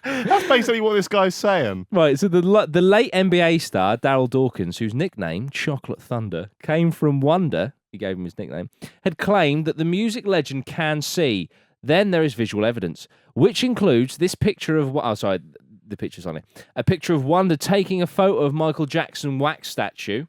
That's basically what this guy's saying. Right, so the late NBA star, Daryl Dawkins, whose nickname, Chocolate Thunder, came from Wonder, he gave him his nickname, had claimed that the music legend can see. Then there is visual evidence, which includes this picture of... the picture's on it. A picture of Wonder taking a photo of Michael Jackson wax statue,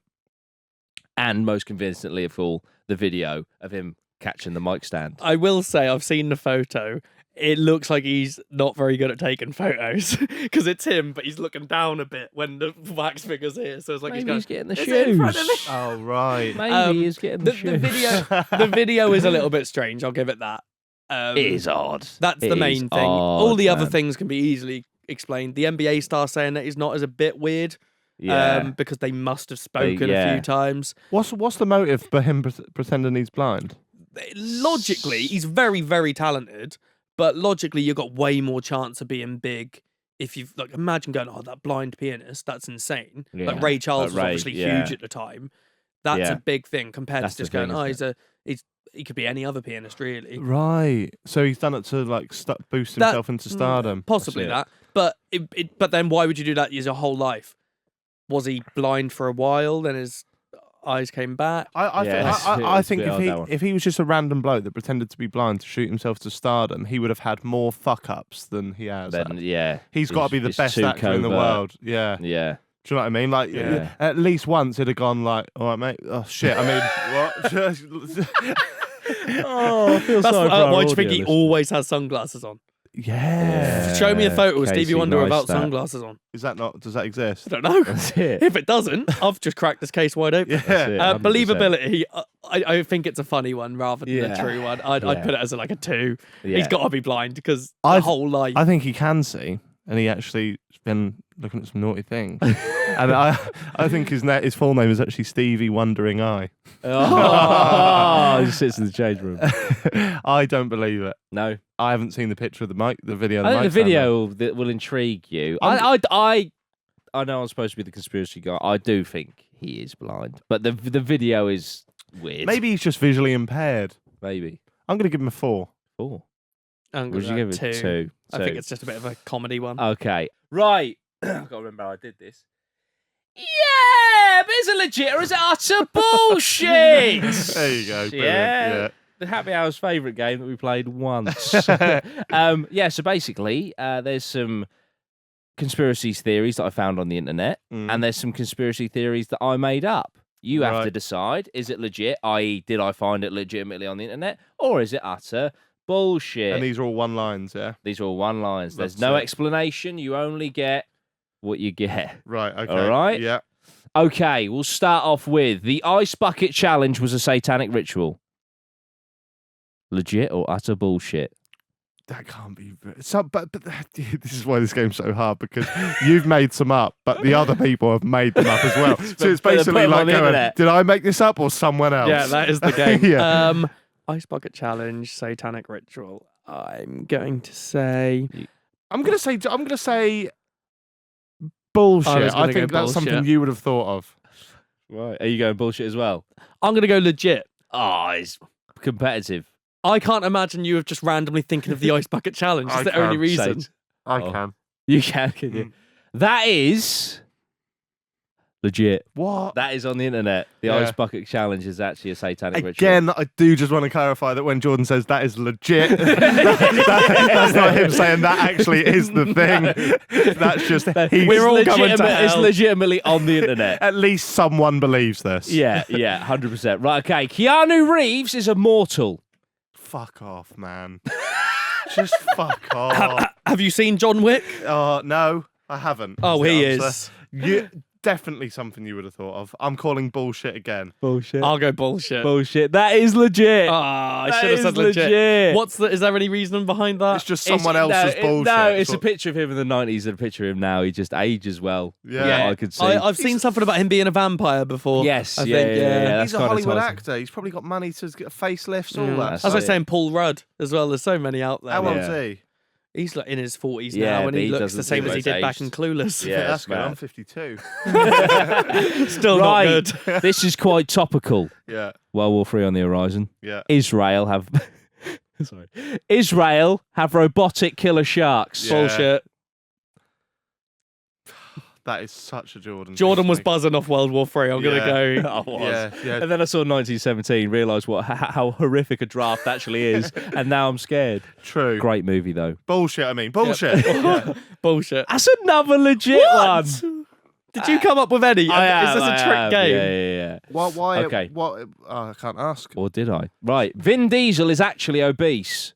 and most convincingly of all, the video of him catching the mic stand. I will say, I've seen the photo. It looks like he's not very good at taking photos because it's him, but he's looking down a bit when the wax figure's here. So it's like Maybe he's getting the "Is it in front of me?" shoes. Oh, right. Maybe he's getting the shoes. The video is a little bit strange. I'll give it that. It is odd. That's the main thing. All the other things can be easily explained. The NBA star saying that he's not is a bit weird. Because they must have spoken a few times. What's the motive for him pretending he's blind? Logically, he's very, very talented, but logically, you've got way more chance of being big if you've imagine going, oh, that blind pianist, that's insane. Yeah. Like Ray Charles was Ray, obviously huge at the time. That's a big thing compared That's to just the going, thing, he could be any other pianist, really. Right. So he's done it to boost himself into stardom. Possibly that. But but then why would you do that your whole life? Was he blind for a while? Then his eyes came back. I think if he was just a random bloke that pretended to be blind to shoot himself to stardom, he would have had more fuck ups than he has. He's got to be the best actor in the world. Yeah. Yeah. Do you know what I mean? Like, at least once he'd have gone like, all right, mate. Oh, shit. I mean, what? Oh, I feel sorry for our why do you think audio he listeners. always has sunglasses on? Yeah. Show me a photo of Casey Stevie Wonder without Neistat. sunglasses on. Does that exist? I don't know. That's it. If it doesn't, I've just cracked this case wide open. Yeah. That's it, 100%. Believability, I think it's a funny one rather than Yeah. a true one. I'd put it as a 2. Yeah. He's got to be blind because the whole life. I think he can see, and he actually has been looking at some naughty things. And I think his full name is actually Stevie Wondering Eye. Oh, he just sits in the change room. I don't believe it. No. I haven't seen the picture of the video. Of I the think the mic video that will intrigue you. I know I'm supposed to be the conspiracy guy. I do think he is blind, but the video is weird. maybe he's just visually impaired. Maybe. I'm going to give him a 4. 4. I'm Would you gonna give it 2. 2? I think it's just a bit of a comedy one. Okay. Right. I've got to remember how I did this. Yeah, but is it legit or is it utter bullshit? There you go. Brilliant. Yeah. The Happy Hour's favourite game that we played once. So basically, there's some conspiracy theories that I found on the internet, and there's some conspiracy theories that I made up. You have to decide, is it legit, i.e., did I find it legitimately on the internet, or is it utter bullshit? And these are all one-lines, yeah? These are all one-liners. There's That's no it. explanation. You only get what you get. Right, okay. All right? Yeah. Okay, we'll start off with the Ice Bucket Challenge was a satanic ritual. Legit or utter bullshit? That can't be... but this is why this game's so hard, because you've made some up, but the other people have made them up as well. So it's Put basically them on like the going, internet. did I make this up or someone else? Yeah, that is the game. Yeah. Ice bucket challenge, satanic ritual. I'm going to say I'm gonna say bullshit. I gonna think go that's something bullshit. you would have thought of. Right. Are you going bullshit as well? I'm going to go legit. Oh, it's competitive. I can't imagine you of just randomly thinking of the ice bucket challenge. It's I the only can't reason. I Oh. can. You can you? That is legit. What? That is on the internet. The Yeah. Ice Bucket Challenge is actually a satanic ritual. Again, I do just want to clarify that when Jordan says that is legit, that's not him saying that actually is the thing. That's just We're all going to It's hell. legitimately on the internet. At least someone believes this. Yeah, 100%. Right, okay. Keanu Reeves is immortal. Fuck off, man. Just fuck off. Have you seen John Wick? No, I haven't. Oh, Is the he answer. is. definitely something you would have thought of. I'm calling bullshit again. Bullshit. I'll go bullshit. Bullshit. That is legit. I That should have is said legit. Is there any reason behind that? It's just someone else's bullshit. No, it's a picture of him in the 90s and a picture of him now. He just ages well. Yeah. I could see. I've seen something about him being a vampire before. Yes, I yeah, think, yeah. He's a Hollywood actor. He's probably got money to get facelifts, all that. As I was saying, Paul Rudd as well. There's so many out there. How old's he? He's like in his 40s Yeah, now, and but he he looks doesn't the same seem as he as did back aged. in Clueless. Yeah, That's good. man. I'm 52. Still Right. not good. This is quite topical. Yeah. World War III on the horizon. Yeah. Israel have robotic killer sharks. Yeah. Bullshit. That is such a Jordan. Jordan was thing. buzzing off World War III. I'm Yeah. gonna go. I was. Yeah. And then I saw 1917, realised how horrific a draft actually is, and now I'm scared. True. Great movie though. Bullshit. I mean, bullshit. Yeah. Bullshit. That's another legit one. Did you come up with any? Is this a trick game? Yeah. Why? Okay. What? Oh, I can't ask. Or did I? Right. Vin Diesel is actually obese.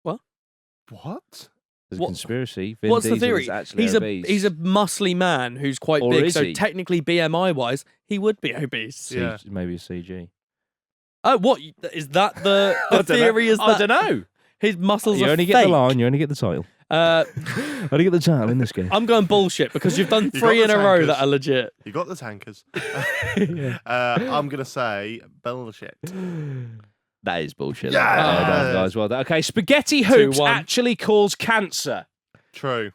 What? There's a What- conspiracy. Vin What's Diesel the theory? is actually He's obese. he's a muscly man who's quite Or big. is So he? technically, BMI wise, he would be obese. Yeah. Maybe a CG. Oh, what is that? The theory is that I don't know. his muscles You are only fake. get the line. You only get the title. Only get the title in this game. I'm going bullshit because you've done You three got in the a row tankers. that are legit. You got the tankers. I'm gonna say bullshit. That is bullshit. Yeah. Well done, guys. Well done. Okay, spaghetti hoops 2-1. actually cause cancer. True.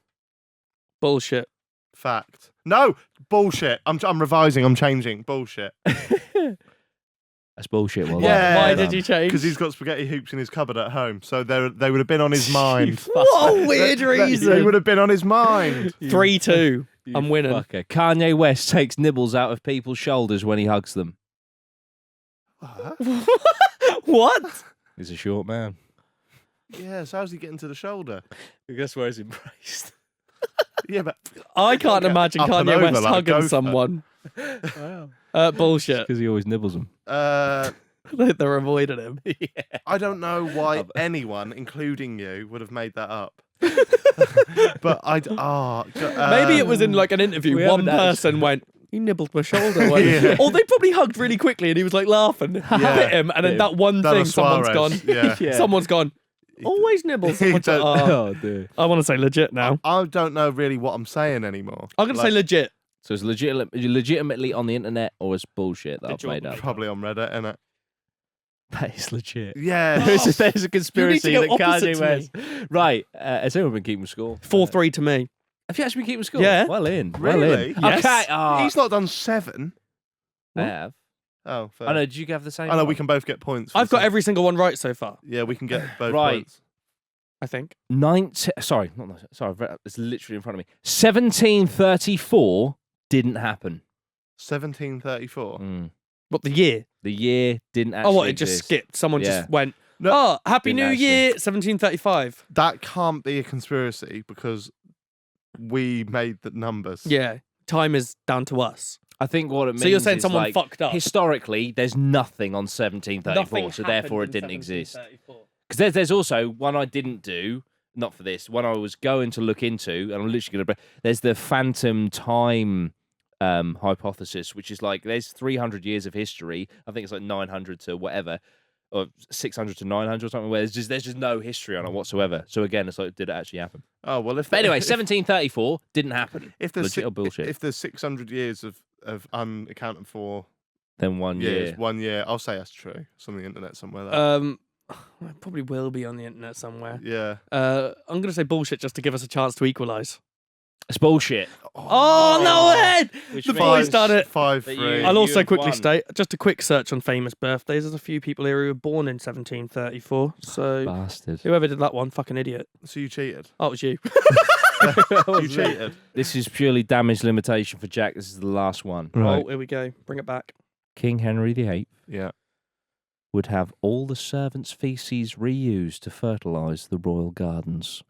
Bullshit. Fact. No. Bullshit. I'm revising. I'm changing. Bullshit. That's bullshit. Well, Yeah. Why well did done. you change? Because he's got spaghetti hoops in his cupboard at home, so they would have been on his mind. What a weird They reason. would have been on his mind. 3-2. You I'm winning. fucker. Kanye West takes nibbles out of people's shoulders when he hugs them. What? He's a short man. Yeah. So how's he getting to the shoulder? Guess where he's embraced. Yeah, but I can't imagine Up and Kanye over West like a hugging gopher. someone. Bullshit. Because he always nibbles them. They're avoiding him. I don't know why anyone, including you, would have made that up. But Maybe it was in like an interview. we One haven't person went, he nibbled my shoulder. Went, Yeah. Or they probably hugged really quickly and he was like laughing. Bit him. And then that one Donna thing, someone's Suarez. gone. Yeah. Someone's gone, always nibbles. Someone's like, don't- "Oh." Oh, dear. I want to say legit now. I don't know really what I'm saying anymore. I'm going to say legit. So it's legitimately on the internet, or it's bullshit that Good I've job. made up? Probably on Reddit, innit? That is legit. Yeah. There's a conspiracy go that opposite Kanye to West. Right. Has anyone been keeping score? 4-3 to me. Have you actually been keeping score? Yeah. Well in. Well Really? in. Yes. Okay. Oh, He's not done 7. I have. Oh, fair. I know. Did you have the same? I know one? we can both get points. for I've got some- every single one right so far, Yeah, we can get both Right. points. I think. Sorry, it's literally in front of me. 1734 didn't happen. 1734. What, the year? The year didn't actually. Oh, what? It just exist. skipped. Someone Yeah. just went, No, oh, Happy Didn't New actually. Year, 1735. that can't be a conspiracy because we made the numbers. Yeah. Time is down to us. I think what it means. So you're saying is, someone like, fucked up? historically, there's nothing on 1734, so therefore it didn't exist. Because there's also one I didn't do, not for this, one I was going to look into, and I'm literally going to. There's the phantom time hypothesis, which is like there's 300 years of history. I think it's like 900 to whatever, or 600 to 900 or something. Where there's just no history on it whatsoever. So again, it's like, did it actually happen? Oh well, if But anyway, 1734 didn't happen. if there's Legit or bullshit? if there's 600 years of unaccounted for Then 1 years, year. 1 year, I'll say that's true. It's on the internet somewhere. That. It probably will be on the internet somewhere. Yeah. I'm going to say bullshit just to give us a chance to equalise. It's bullshit. Oh, no head! Which The means- boys done it. 5-3. I'll You also have quickly won. state, just a quick search on famous birthdays. There's a few people here who were born in 1734. So Bastard. whoever did that one, fucking idiot. So you cheated. Oh, it was you. You cheated. This is purely damage limitation for Jack. This is the last one. Oh, here we go. Bring it back. King Henry VIII Yeah. would have all the servants' feces reused to fertilise the royal gardens.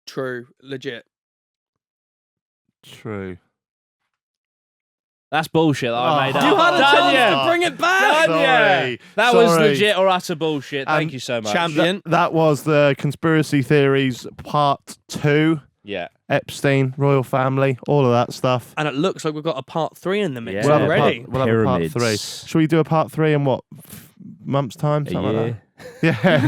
True. Legit. True. That's bullshit that I made Oh. up. You had a Done chance ya. to bring it back. Done ya. Sorry. That was Sorry. legit or utter bullshit. Thank And you so much. champion. That was the conspiracy theories part 2. Yeah. Epstein, royal family, all of that stuff. And it looks like we've got a part 3 in the mix Yeah. already. We'll have a part 3. Pyramids. Shall we do a part 3 in what, months' time? Something like that? Yeah.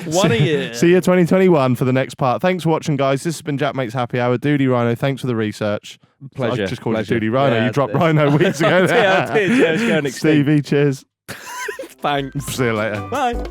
One a year. See you 2021 for the next part. Thanks for watching, guys. This has been Jack Makes Happy Hour. Duty Rhino, thanks for the research. Pleasure. I just called Pleasure. you Duty Rhino. Yeah, you dropped Rhino weeks ago. Yeah, I did. Yeah, it's going extinct. Stevie, cheers. Thanks. See you later. Bye.